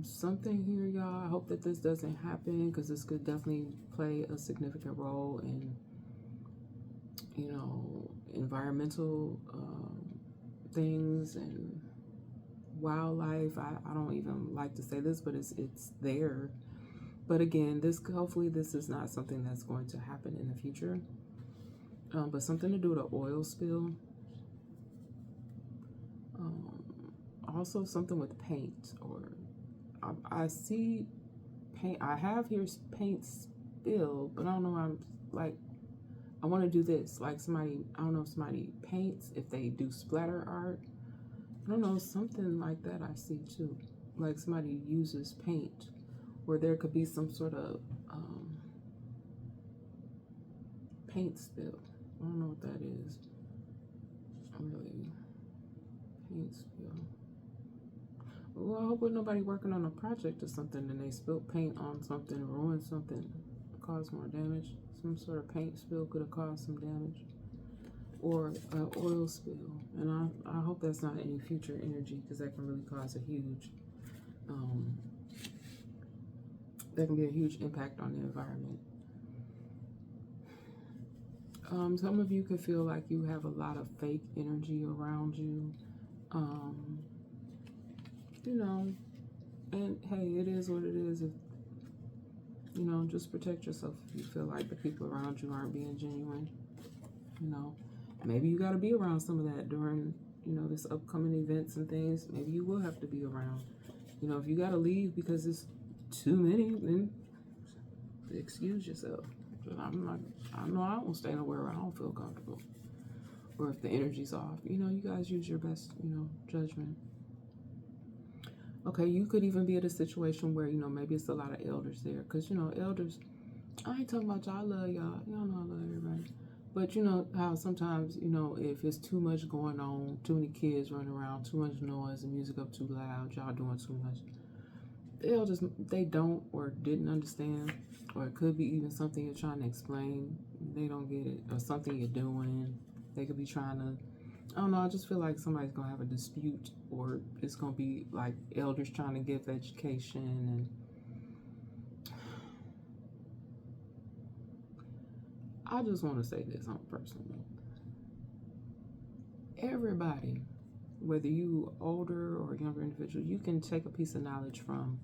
Something here, y'all. I hope that this doesn't happen because this could definitely play a significant role in, environmental things and wildlife. I don't even like to say this, but it's there. But again, hopefully this is not something that's going to happen in the future. But something to do with an oil spill. Also something with paint, or I see paint. I have here paint spill, but I don't know. I'm like, I want to do this. Like somebody, I don't know if somebody paints, if they do splatter art. I don't know, something like that I see too. Like somebody uses paint, where there could be some sort of paint spill. I don't know what that is. Really, paint spill. Well, I hope with nobody working on a project or something and they spilled paint on something, ruined something, caused more damage. Some sort of paint spill could have caused some damage, or an oil spill. And I hope that's not any future energy, because that can really cause a huge, that can be a huge impact on the environment. Some of you could feel like you have a lot of fake energy around you. And hey, it is what it is. If, just protect yourself if you feel like the people around you aren't being genuine. Maybe you got to be around some of that during, this upcoming events and things. Maybe you will have to be around. If you got to leave because it's too many, then excuse yourself. I know I won't stay nowhere where I don't feel comfortable. Or if the energy's off, you guys use your best, judgment. Okay, you could even be at a situation where, maybe it's a lot of elders there. Because, elders, I ain't talking about y'all. I love y'all. Y'all know I love everybody. But you know how sometimes, if it's too much going on, too many kids running around, too much noise, the music up too loud, y'all doing too much. The elders, they don't or didn't understand. Or it could be even something you're trying to explain. They don't get it. Or something you're doing. They could be trying to, I don't know, I just feel like somebody's going to have a dispute, or it's going to be like elders trying to give education. And I just want to say this on a personal note. Everybody, whether you older or younger individual, you can take a piece of knowledge from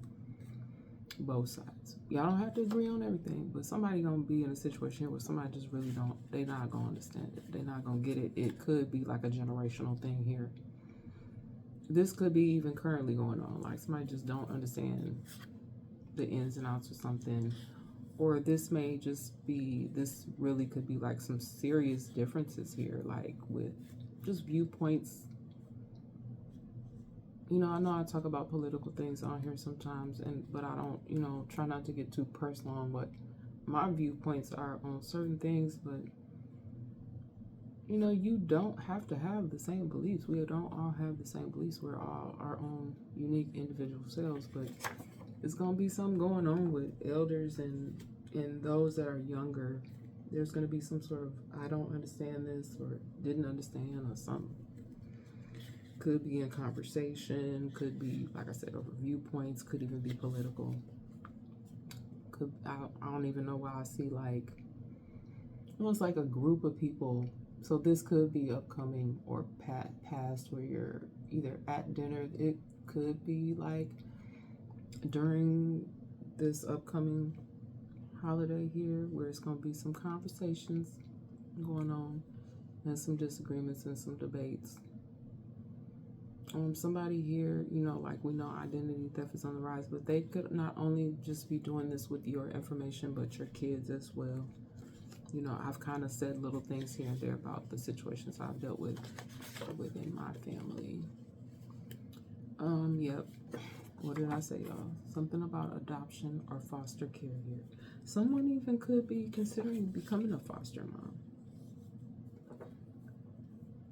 both sides. Y'all don't have to agree on everything, but somebody gonna be in a situation where somebody just really don't, they not gonna understand it. They're not gonna get it. It could be like a generational thing here. this could be even currently going on. Like somebody just don't understand the ins and outs or something. Or this may just be, this really could be like some serious differences here, like with just viewpoints. You know, I know I talk about political things on here sometimes, but I don't, you know, try not to get too personal on what my viewpoints are on certain things. But you know, you don't have to have the same beliefs. We don't all have the same beliefs. We're all our own unique individual selves. But it's gonna be something going on with elders and those that are younger. There's gonna be some sort of I don't understand this or didn't understand or something. Could be in conversation, could be, like I said, over viewpoints, could even be political. I don't even know why I see like almost like a group of people. So this could be upcoming or past where you're either at dinner. It could be like during this upcoming holiday here where it's going to be some conversations going on and some disagreements and some debates. Somebody here, you know, like we know identity theft is on the rise, but they could not only just be doing this with your information, but your kids as well. You know, I've kind of said little things here and there about the situations I've dealt with within my family. Yep. What did I say, y'all? Something about adoption or foster care here. Someone even could be considering becoming a foster mom.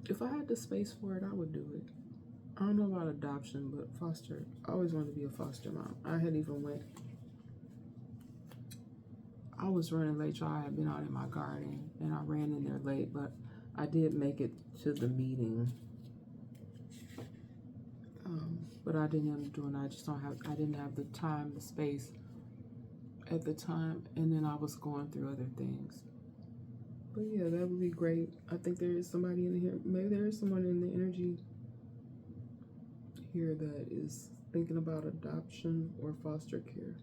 If I had the space for it, I would do it. I don't know about adoption, but foster. I always wanted to be a foster mom. I was running late, y'all. I had been out in my garden and I ran in there late, but I did make it to the meeting. But I didn't end up doing it. I didn't have the time, the space at the time, and then I was going through other things. But yeah, that would be great. I think there is somebody in here. Maybe there is someone in the energy here that is thinking about adoption or foster care.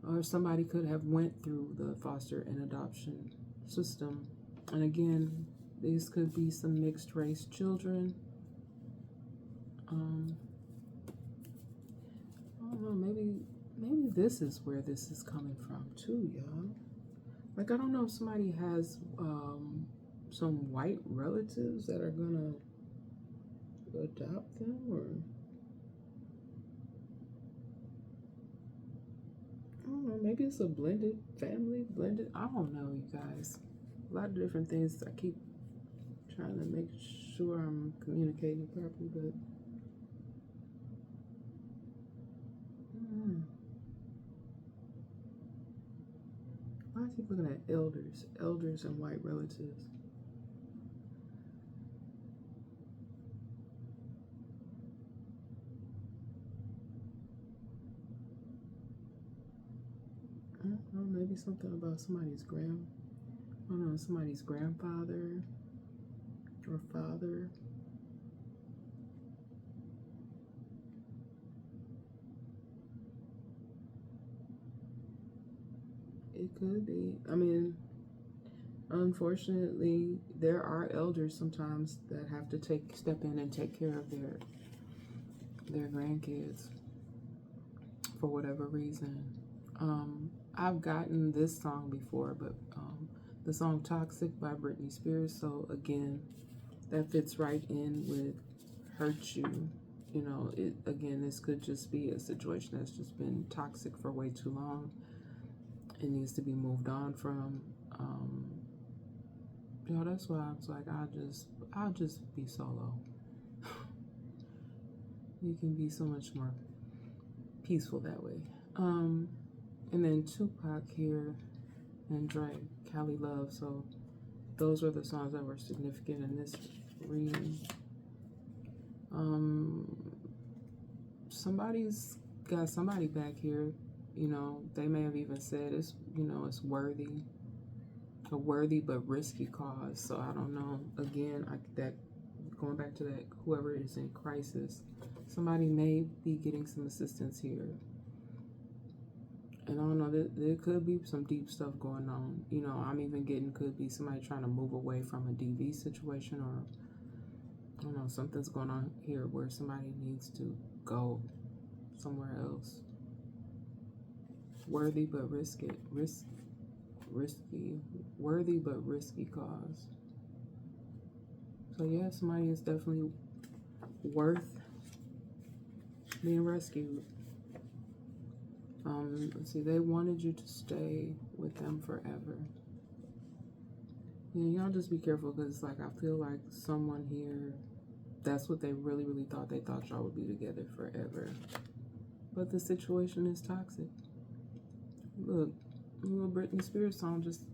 Or somebody could have went through the foster and adoption system. And again, these could be some mixed race children. I don't know, maybe this is where this is coming from too, y'all. Like, I don't know if somebody has some white relatives that are gonna adopt them, or I don't know, maybe it's a blended family, I don't know, you guys. A lot of different things. I keep trying to make sure I'm communicating properly, but I keep looking at elders and white relatives. I don't know, maybe something about somebody's grandfather or father. It could be. I mean, unfortunately, there are elders sometimes that have to step in and take care of their grandkids for whatever reason. I've gotten this song before, but the song Toxic by Britney Spears. So again, that fits right in with Hurt You. You know, this could just be a situation that's just been toxic for way too long. It needs to be moved on from. You know, that's why I was like, I'll just be solo. You can be so much more peaceful that way. And then Tupac here and Drake, Cali Love. So those were the songs that were significant in this reading. Somebody's got somebody back here. You know, they may have even said it's a worthy but risky cause. So I don't know. Again, going back to that, whoever is in crisis, somebody may be getting some assistance here. And I don't know, there could be some deep stuff going on. You know, I'm even getting, could be somebody trying to move away from a DV situation I don't know, something's going on here where somebody needs to go somewhere else. Worthy but risky. Worthy but risky cause. So yeah, somebody is definitely worth being rescued. Let's see, they wanted you to stay with them forever. Yeah, y'all just be careful, because like I feel like someone here, that's what they really, really thought. They thought y'all would be together forever. But the situation is toxic. Look, a little Britney Spears song just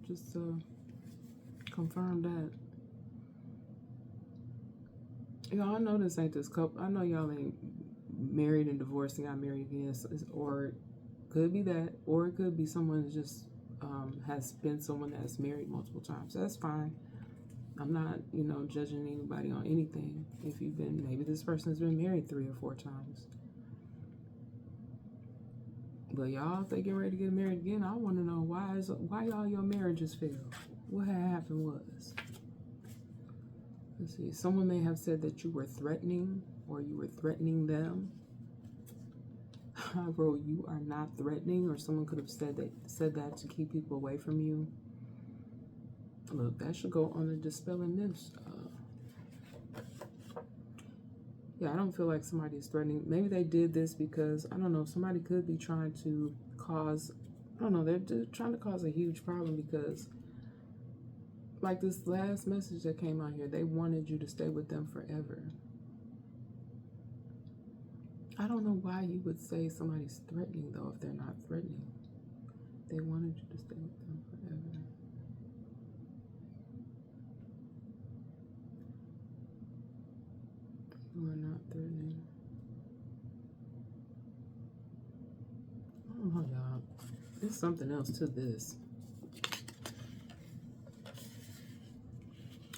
confirmed that. Y'all, I know this ain't this couple. I know y'all ain't married and divorced and got married again, or it could be that, or it could be someone that just has been someone that's married multiple times. That's fine. I'm not, judging anybody on anything. If you've been, maybe this person has been married 3 or 4 times. But y'all, if they get ready to get married again, I want to know why y'all your marriages fail. What had happened was, let's see, someone may have said that you were threatening, or you were threatening them. I wrote, you are not threatening, or someone could have said that to keep people away from you. Look, that should go on the dispelling myths. Yeah, I don't feel like somebody is threatening. Maybe they did this because, I don't know, somebody could be trying to cause, I don't know, they're trying to cause a huge problem, because like this last message that came out here, they wanted you to stay with them forever. I don't know why you would say somebody's threatening, though, if they're not threatening. They wanted you to stay with them forever. You are not threatening. I don't know, y'all. There's something else to this.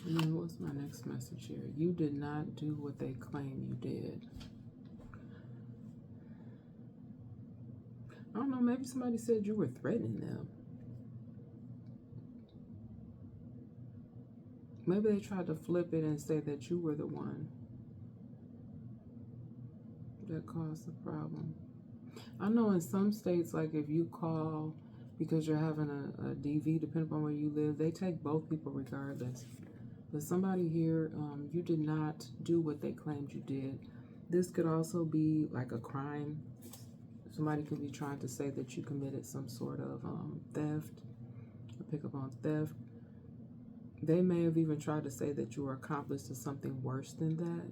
And then what's my next message here? You did not do what they claim you did. I don't know, maybe somebody said you were threatening them. Maybe they tried to flip it and say that you were the one that caused the problem. I know in some states, like if you call because you're having a DV, depending upon where you live, they take both people regardless. But somebody here, you did not do what they claimed you did. This could also be like a crime. Somebody could be trying to say that you committed some sort of theft, or pick up on theft. They may have even tried to say that you were accomplice to something worse than that.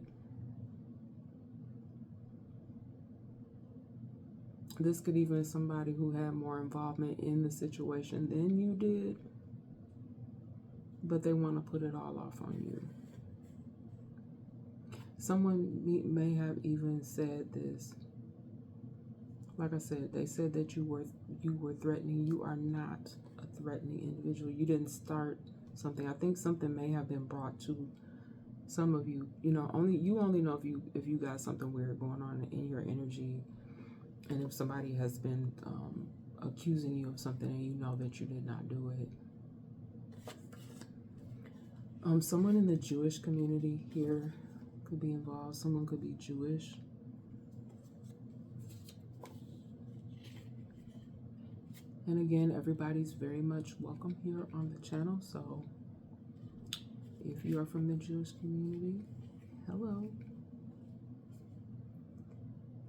This could even be somebody who had more involvement in the situation than you did, but they want to put it all off on you. Someone may have even said this. Like I said, they said that you were threatening. You are not a threatening individual. You didn't start something. I think something may have been brought to some of you. You only know if you got something weird going on in your energy, and if somebody has been accusing you of something and you know that you did not do it. Someone in the Jewish community here could be involved. Someone could be Jewish. And again, everybody's very much welcome here on the channel. So if you are from the Jewish community, hello.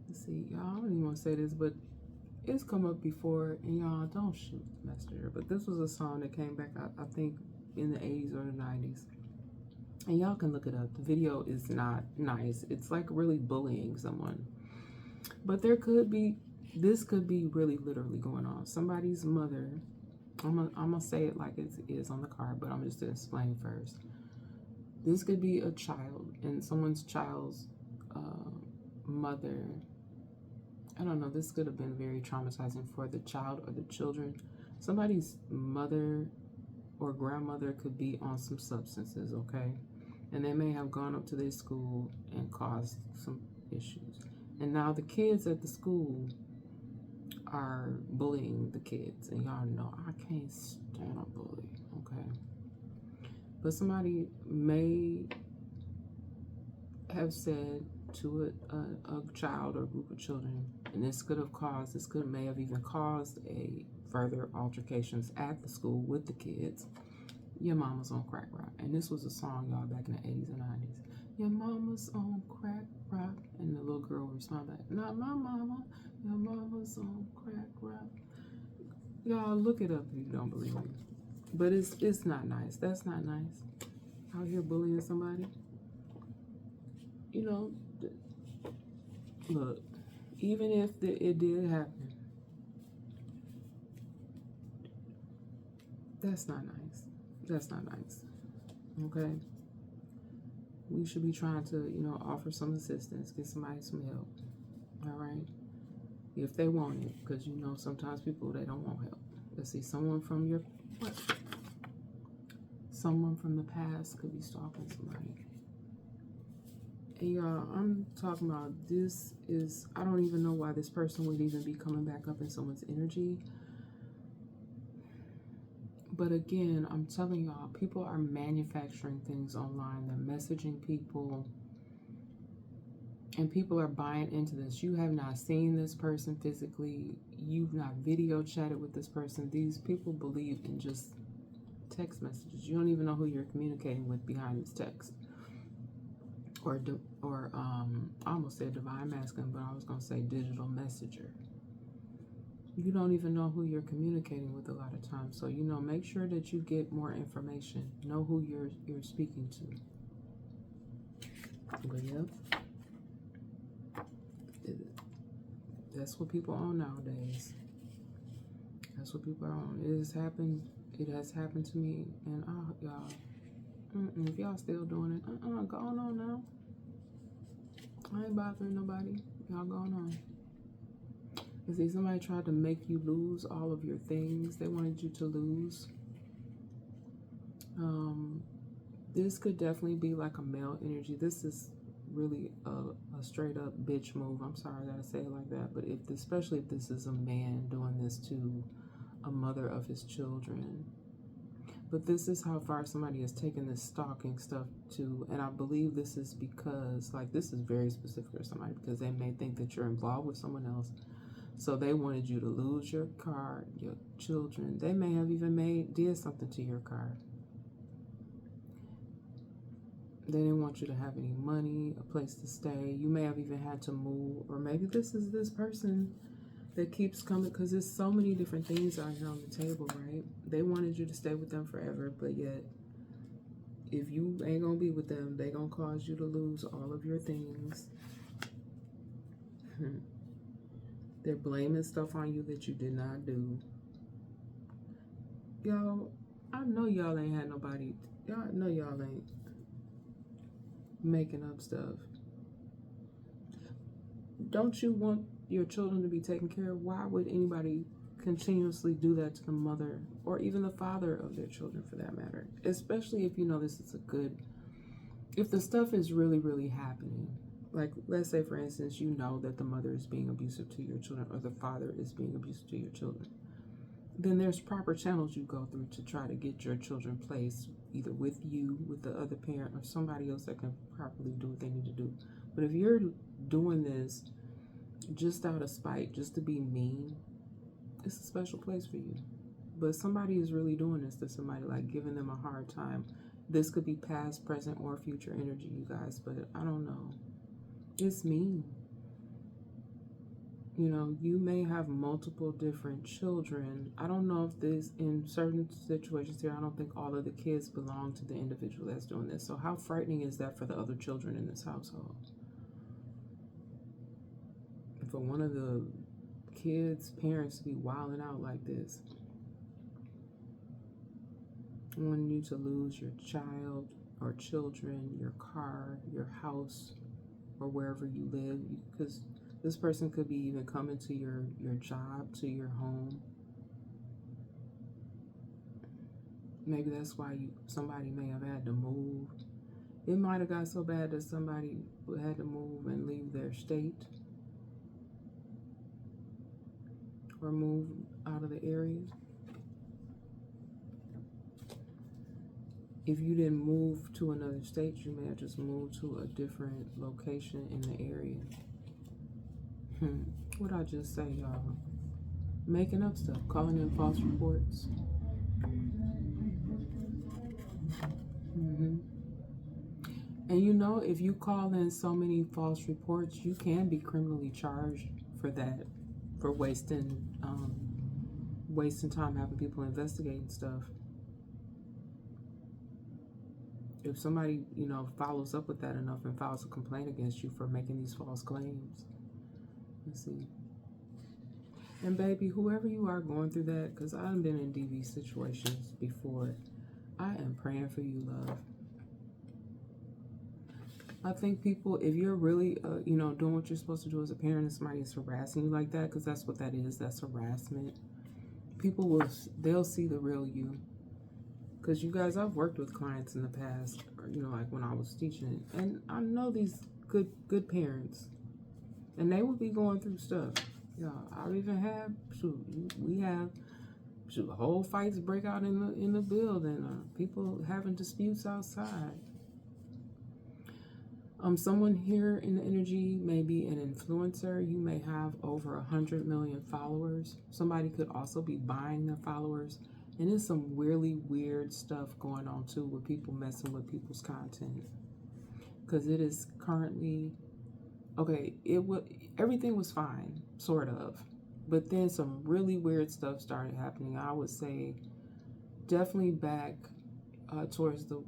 Let's see, y'all, I don't even want to say this, but it's come up before, and y'all don't shoot the messenger, but this was a song that came back, I think, in the 80s or the 90s. And y'all can look it up. The video is not nice. It's like really bullying someone. But this could be really literally going on. Somebody's mother, I'm gonna say it like it is on the card, but I'm just gonna explain first. This could be a child, and someone's child's mother. I don't know, this could have been very traumatizing for the child or the children. Somebody's mother or grandmother could be on some substances, okay? And they may have gone up to their school and caused some issues. And now the kids at the school are bullying the kids. And y'all know I can't stand a bully, okay? But somebody may have said to a child or group of children, and this may have even caused a further altercations at the school with the kids. Your mama's on crack rock. And this was a song, y'all, back in the 80s and 90s. Your mama's on crack rock. And the little girl would respond back, not my mama. Your mama's on crack rock. Y'all, look it up if you don't believe me. But it's not nice. That's not nice. Out here bullying somebody. You know, look, even if it did happen, that's not nice. That's not nice. Okay? We should be trying to, offer some assistance, get somebody some help. All right? If they want it, because sometimes people, they don't want help. Let's see, someone from the past could be stalking somebody. And y'all, I'm talking about I don't even know why this person would even be coming back up in someone's energy. But again, I'm telling y'all, people are manufacturing things online. They're messaging people. And people are buying into this. You have not seen this person physically. You've not video chatted with this person. These people believe in just text messages. You don't even know who you're communicating with behind this text. Or I almost said divine masculine, but I was going to say digital messenger. You don't even know who you're communicating with a lot of times. So, make sure that you get more information. Know who you're speaking to. But yep. That's what people own nowadays. That's what people are on. It has happened to me. And y'all, if y'all still doing it, go on now. I ain't bothering nobody. Y'all going on. You see, somebody tried to make you lose all of your things they wanted you to lose. This could definitely be like a male energy. This is really a straight up bitch move. I'm sorry that I say it like that, but especially if this is a man doing this to a mother of his children. But this is how far somebody has taken this stalking stuff to, and I believe this is because, this is very specific for somebody, because they may think that you're involved with someone else. So they wanted you to lose your car, your children. They may have even did something to your car. They didn't want you to have any money, a place to stay. You may have even had to move, or maybe this is this person that keeps coming, because there's so many different things out here on the table, right? They wanted you to stay with them forever, but yet if you ain't gonna be with them, they gonna cause you to lose all of your things. They're blaming stuff on you that you did not do. Y'all, I know y'all ain't had nobody. Y'all know y'all ain't making up stuff. Don't you want your children to be taken care of? Why would anybody continuously do that to the mother or even the father of their children, for that matter? Especially if this is if the stuff is really, really happening. Like, let's say, for instance, that the mother is being abusive to your children or the father is being abusive to your children. Then there's proper channels you go through to try to get your children placed either with you, with the other parent, or somebody else that can properly do what they need to do. But if you're doing this just out of spite, just to be mean, it's a special place for you. But somebody is really doing this to somebody, giving them a hard time. This could be past, present, or future energy, you guys, but I don't know. It's mean. You may have multiple different children. I don't know if this, in certain situations here, I don't think all of the kids belong to the individual that's doing this. So how frightening is that for the other children in this household? For one of the kids' parents to be wilding out like this, wanting you to lose your child or children, your car, your house, or wherever you live, because this person could be even coming to your job, to your home. Maybe that's why somebody may have had to move. It might have got so bad that somebody had to move and leave their state or move out of the area. if you didn't move to another state, you may have just moved to a different location in the area. What I just say, y'all? Making up stuff, calling in false reports. And you know, if you call in so many false reports, you can be criminally charged for that, for wasting time having people investigating stuff. If somebody, you know, follows up with that enough and files a complaint against you for making these false claims. Let's see. And baby, whoever you are going through that, because I've been in DV situations before, I am praying for you, love. I think people, if you're really, you know, doing what you're supposed to do as a parent and somebody is harassing you like that, because that's what that is, that's harassment, people they'll see the real you. Because you guys, I've worked with clients in the past, or, you know, like when I was teaching, and I know these good parents, and they would be going through stuff. Yeah, I've even had, we have, whole fights break out in the building, people having disputes outside. Someone here in the energy may be an influencer. You may have over 100 million followers. Somebody could also be buying their followers. And there's some really weird stuff going on too with people messing with people's content. Because it is currently, okay, everything was fine, sort of. But then some really weird stuff started happening. I would say definitely back towards the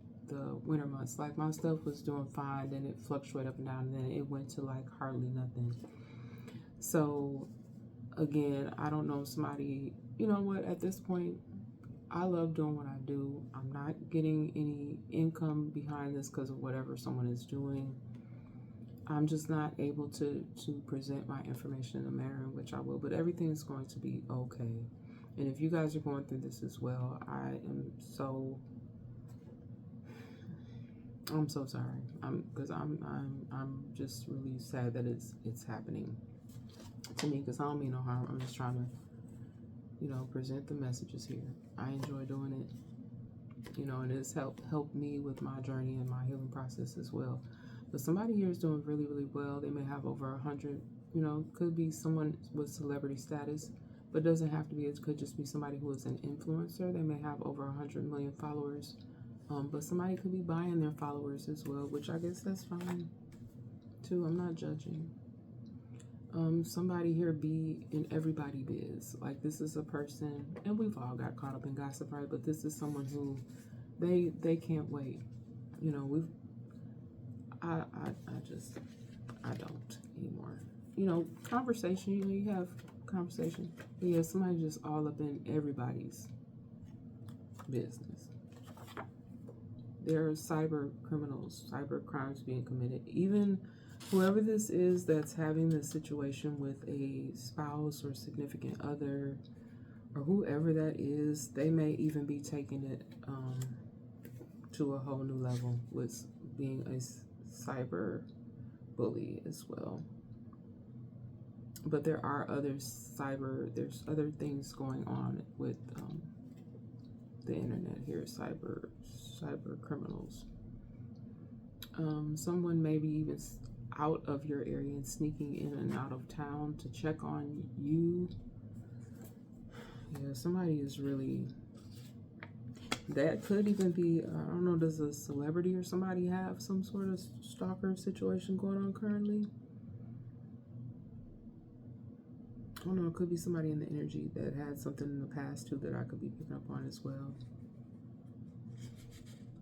winter months. Like my stuff was doing fine, then it fluctuated up and down, and then it went to like hardly nothing. So again, I don't know if somebody, you know what, at this point, I love doing what I do. I'm not getting any income behind this because of whatever someone is doing. I'm just not able to present my information in a manner in which I will, but everything is going to be okay. And if you guys are going through this as well, I'm so sorry. Because I'm just really sad that it's happening to me, because I don't mean no harm. I'm just trying to, you know, present the messages here. I enjoy doing it, you know, and it's helped me with my journey and my healing process as well. But somebody here is doing really, really well. They may have over 100, you know, could be someone with celebrity status, but it doesn't have to be. It could just be somebody who is an influencer. They may have over 100 million followers. But somebody could be buying their followers as well, which I guess that's fine too. I'm not judging. Somebody here be in everybody biz. Like this is a person, and we've all got caught up in gossip, right? But this is someone who they can't wait. You know, I don't anymore. You know, conversation, you know, you have conversation. But yeah, somebody just all up in everybody's business. There are cyber criminals, cyber crimes being committed. Even whoever this is that's having this situation with a spouse or significant other, or whoever that is, they may even be taking it to a whole new level with being a cyber bully as well. But there are there's other things going on with the internet here, cyber criminals. Someone maybe even out of your area and sneaking in and out of town to check on you. Yeah, somebody is really, that could even be, I don't know, does a celebrity or somebody have some sort of stalker situation going on currently? I don't know, it could be somebody in the energy that had something in the past too that I could be picking up on as well.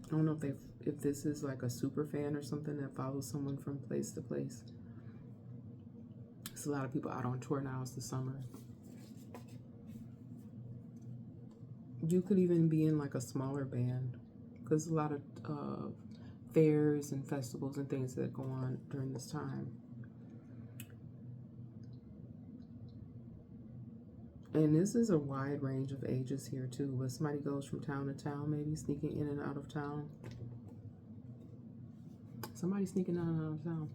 I don't know if this is like a super fan or something that follows someone from place to place. There's a lot of people out on tour now. It's the summer. You could even be in like a smaller band, because a lot of fairs and festivals and things that go on during this time. And this is a wide range of ages here too, but somebody goes from town to town, maybe sneaking in and out of town. Somebody sneaking in and out of town.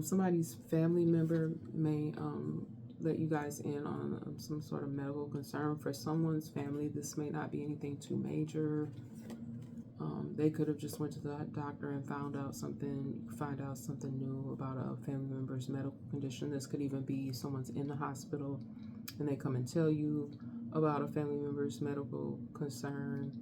Somebody's family member may let you guys in on some sort of medical concern for someone's family. This may not be anything too major. They could have just went to the doctor and find out something new about a family member's medical condition. This could even be someone's in the hospital and they come and tell you about a family member's medical concern.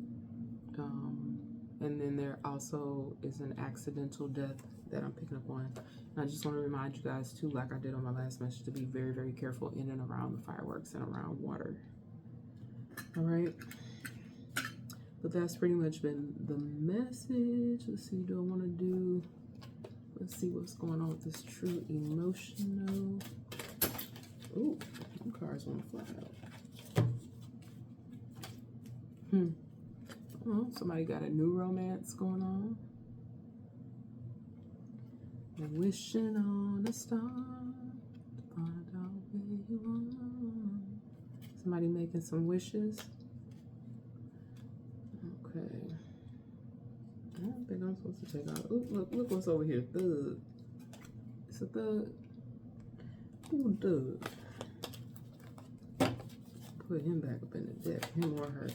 And then there also is an accidental death that I'm picking up on. And I just want to remind you guys too, like I did on my last message, to be very, very careful in and around the fireworks and around water. All right. But that's pretty much been the message. Let's see, let's see what's going on with this true emotional. Ooh, them cards want to fly out. Oh, somebody got a new romance going on. You're wishing on a star to find out where you are. Somebody making some wishes. Okay. I don't think I'm supposed to take out. Ooh, look what's over here. Thug. It's a thug. Ooh, thug. Put him back up in the deck. Him or her.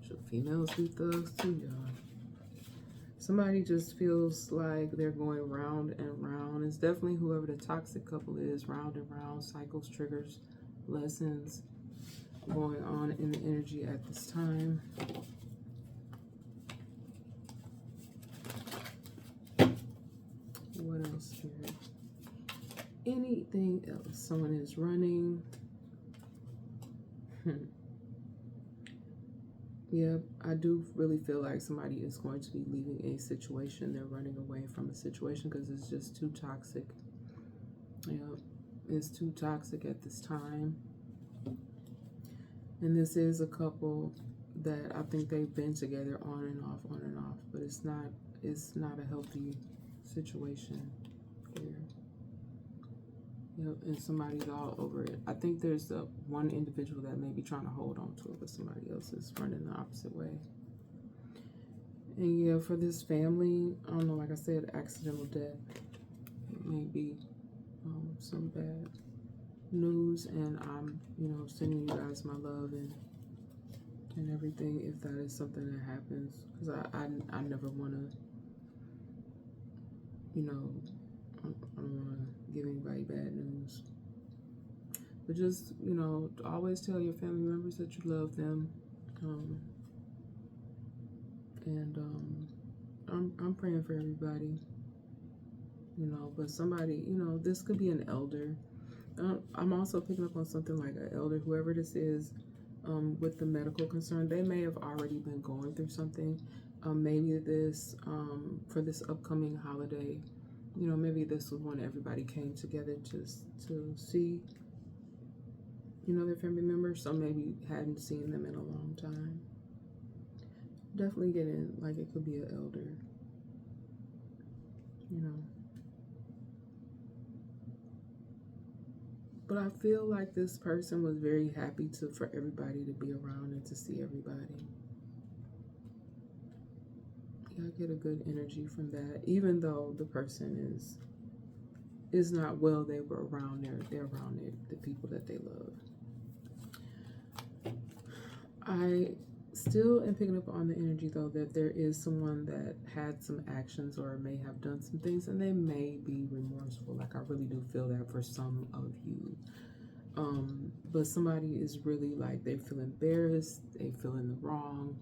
Should females be thugs too, y'all? Somebody just feels like they're going round and round. It's definitely whoever the toxic couple is. Round and round. Cycles, triggers, lessons going on in the energy at this time. What else here? Anything else? Someone is running. Yeah, I do really feel like somebody is going to be leaving a situation. They're running away from a situation because it's just too toxic. Yeah, it's too toxic at this time. And this is a couple that I think they've been together on and off, but it's not a healthy situation here. Yep, and somebody's all over it. I think there's one individual that may be trying to hold on to it, but somebody else is running the opposite way. And yeah, for this family, I don't know, like I said, accidental death. It may be some bad news, and I'm, sending you guys my love and everything if that is something that happens, because I never want to, I don't want to give anybody bad news. But just, always tell your family members that you love them. I'm praying for everybody. But somebody, this could be an elder. I'm also picking up on something like an elder, whoever this is, with the medical concern. They may have already been going through something. Maybe this, for this upcoming holiday, maybe this was when everybody came together to see, their family members. So maybe hadn't seen them in a long time. Definitely getting, like, it could be an elder, But I feel like this person was very happy for everybody to be around and to see everybody. Yeah, I get a good energy from that. Even though the person is not well, they're around the people that they love. I still am picking up on the energy, though, that there is someone that had some actions or may have done some things, and they may be remorseful. Like, I really do feel that for some of you. But somebody is really, like, they feel embarrassed, they feel in the wrong.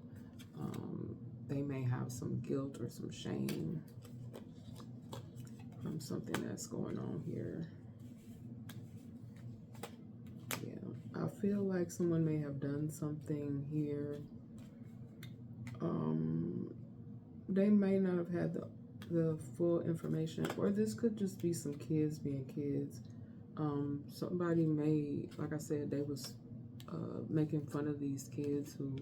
They may have some guilt or some shame from something that's going on here. Yeah, I feel like someone may have done something here. They may not have had the full information, or this could just be some kids being kids. Somebody may, like I said, they was making fun of these kids who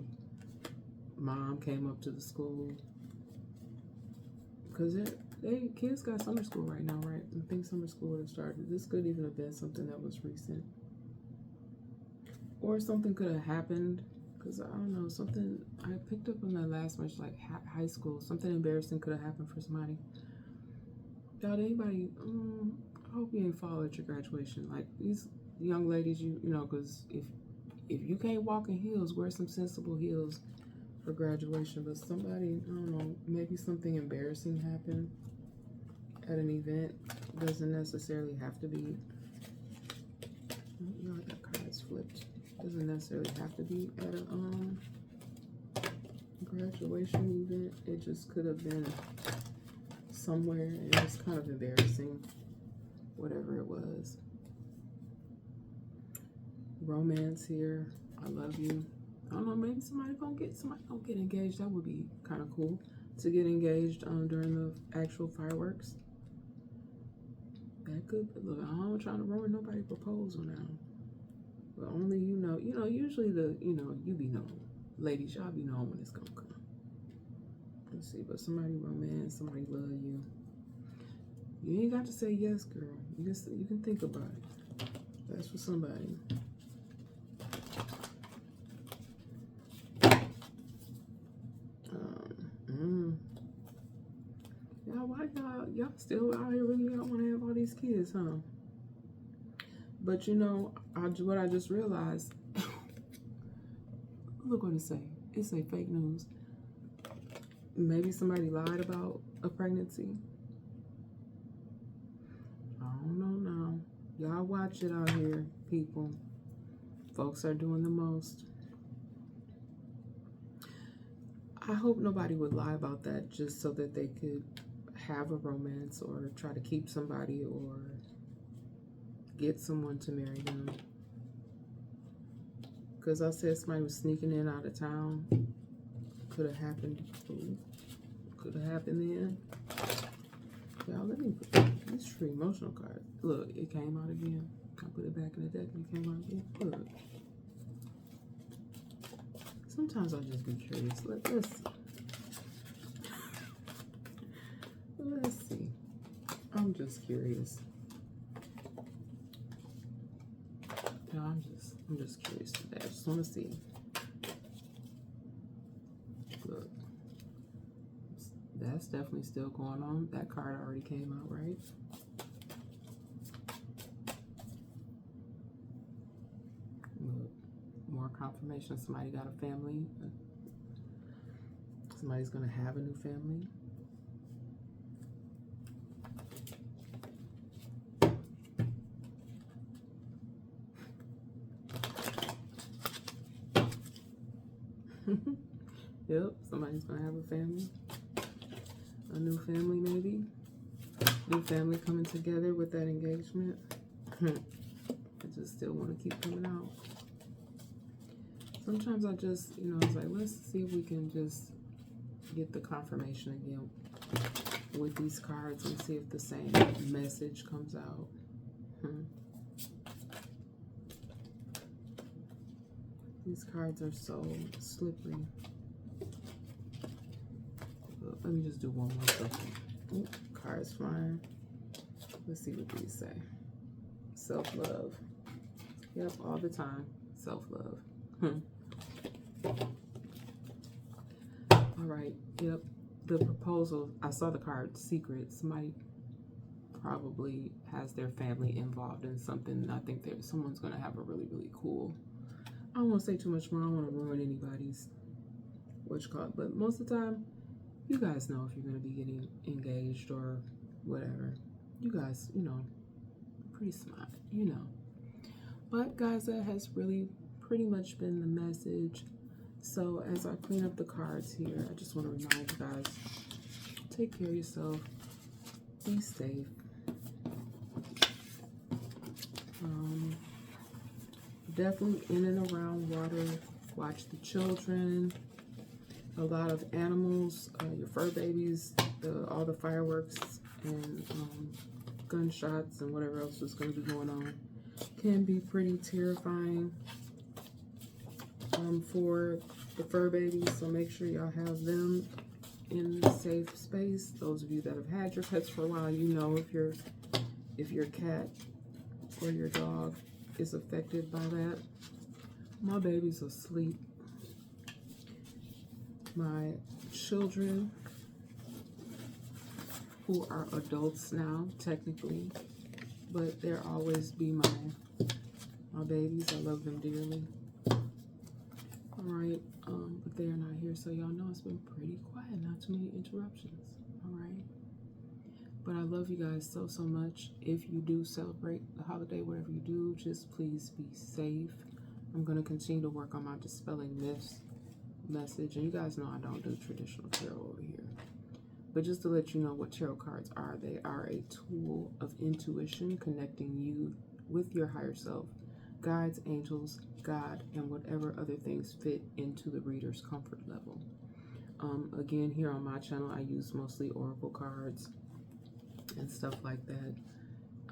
mom came up to the school, because kids got summer school right now, right? I think summer school would have started. This could even have been something that was recent, or something could have happened. Because I don't know, something I picked up on that last much, like high school, something embarrassing could have happened for somebody. Y'all, anybody, I hope you didn't fall at your graduation. Like, these young ladies, you know, because if you can't walk in heels, wear some sensible heels for graduation. But somebody, I don't know, maybe something embarrassing happened at an event. Doesn't necessarily have to be, you know, I got cards flipped. Doesn't necessarily have to be at a graduation event. It just could have been somewhere and it was kind of embarrassing, whatever it was. Romance here. I love you. I don't know, maybe somebody gonna get engaged. That would be kind of cool to get engaged during the actual fireworks. That could look. I'm trying to ruin nobody's proposal now, but only you know. You know, usually you be knowing, ladies, y'all be knowing when it's gonna come. Let's see, but somebody romance, somebody love you. You ain't got to say yes, girl. You can think about it. That's for somebody. Why y'all still out here really don't want to have all these kids, huh? But you know, what I just realized. Look what it say. It say fake news. Maybe somebody lied about a pregnancy. I don't know now. Y'all watch it out here, people. Folks are doing the most. I hope nobody would lie about that just so that they could have a romance or try to keep somebody or get someone to marry them. Because I said somebody was sneaking in out of town. Could have happened. Could have happened then. Y'all, let me put these free emotional cards. Look, it came out again. I put it back in the deck and it came out again. Look. Sometimes I'll just be curious. Let's see. Let's see. I'm just curious. No, I'm just curious today. I just want to see. Look. That's definitely still going on. That card already came out, right? Look. More confirmation. Somebody got a family. Somebody's going to have a new family. Yep, somebody's gonna have a family. A new family, maybe. New family coming together with that engagement. I just still want to keep coming out. Sometimes I just, you know, it's like, let's see if we can just get the confirmation again with these cards and see if the same message comes out. These cards are so slippery. Let me just do one more second. Ooh, cards flying. Let's see what these say. Self-love. Yep, all the time. Self-love. All right. Yep. The proposal. I saw the card secret. Somebody probably has their family involved in something. I think someone's going to have a really, really cool. I don't want to say too much more. I don't want to ruin anybody's but most of the time, you guys know if you're going to be getting engaged or whatever. You guys, you know, pretty smart, you know. But guys, that has really pretty much been the message. So as I clean up the cards here, I just want to remind you guys, take care of yourself, be safe. Definitely in and around water. Watch the children. A lot of animals, your fur babies, all the fireworks and gunshots and whatever else is going to be going on can be pretty terrifying for the fur babies. So make sure y'all have them in a safe space. Those of you that have had your pets for a while, you know if your cat or your dog is affected by that. My baby's asleep. My children, who are adults now, technically, but they'll always be my My babies, I love them dearly. All right, but they are not here, so y'all know it's been pretty quiet. Not too many interruptions. All right, but I love you guys so, so much. If you do celebrate the holiday, whatever you do, just please be safe. I'm going to continue to work on my dispelling myths message, and you guys know I don't do traditional tarot over here. But just to let you know what tarot cards are, they are a tool of intuition connecting you with your higher self, guides, angels, God, and whatever other things fit into the reader's comfort level. Again, here on my channel, I use mostly oracle cards and stuff like that.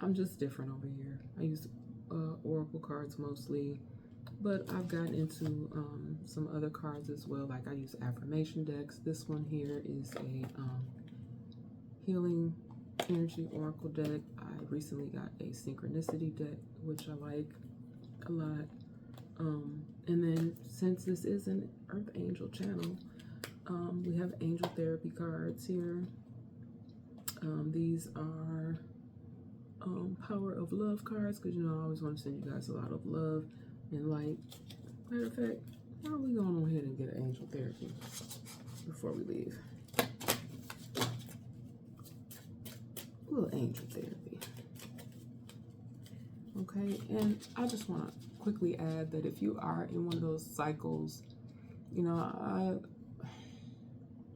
I'm just different over here. I use oracle cards mostly, but I've gotten into some other cards as well. Like I use affirmation decks. This one here is a healing energy oracle deck. I recently got a synchronicity deck, which I like a lot. And then since this is an Earth Angel channel, we have angel therapy cards here. These are power of love cards, because you know I always want to send you guys a lot of love and light. Matter of fact, why don't we go on ahead and get an angel therapy before we leave? A little angel therapy. Okay, and I just want to quickly add that if you are in one of those cycles, you know,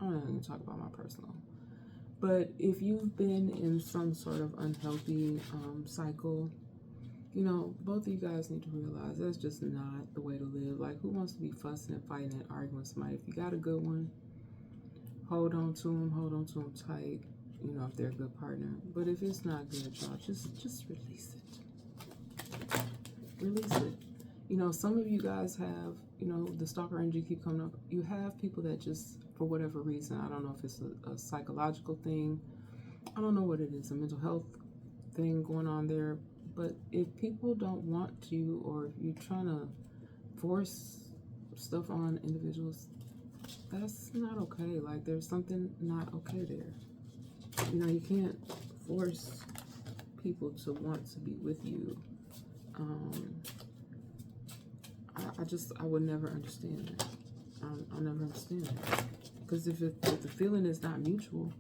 I'm not going to talk about my personal, but if you've been in some sort of unhealthy cycle, you know, both of you guys need to realize that's just not the way to live. Like, who wants to be fussing and fighting and arguing with somebody? If you got a good one, hold on to them tight, you know, if they're a good partner. But if it's not good, y'all, just release it. Release it. You know, some of you guys have, you know, the stalker energy keep coming up. You have people that just, for whatever reason, I don't know if it's a psychological thing, I don't know what it is, a mental health thing going on there. But if people don't want you, or if you're trying to force stuff on individuals, that's not okay. Like, there's something not okay there. You know, you can't force people to want to be with you. I would never understand that. I'll never understand that. Because if the feeling is not mutual,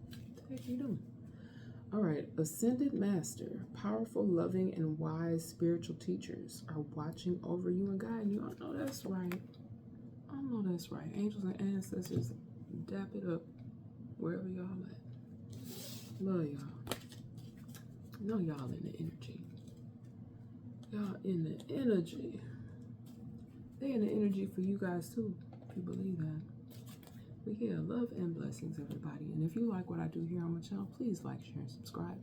what the heck are you doing? All right, Ascended Master, powerful, loving, and wise spiritual teachers are watching over you and guiding you. I know that's right. I know that's right. Angels and ancestors, dap it up wherever y'all at. Love y'all. Know y'all in the energy. Y'all in the energy. They in the energy for you guys too, if you believe that. But yeah, love and blessings, everybody. And if you like what I do here on my channel, please like, share, and subscribe.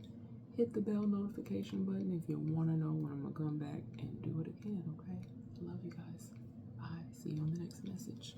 Hit the bell notification button if you want to know when I'm going to come back and do it again, okay? Love you guys. Bye. See you on the next message.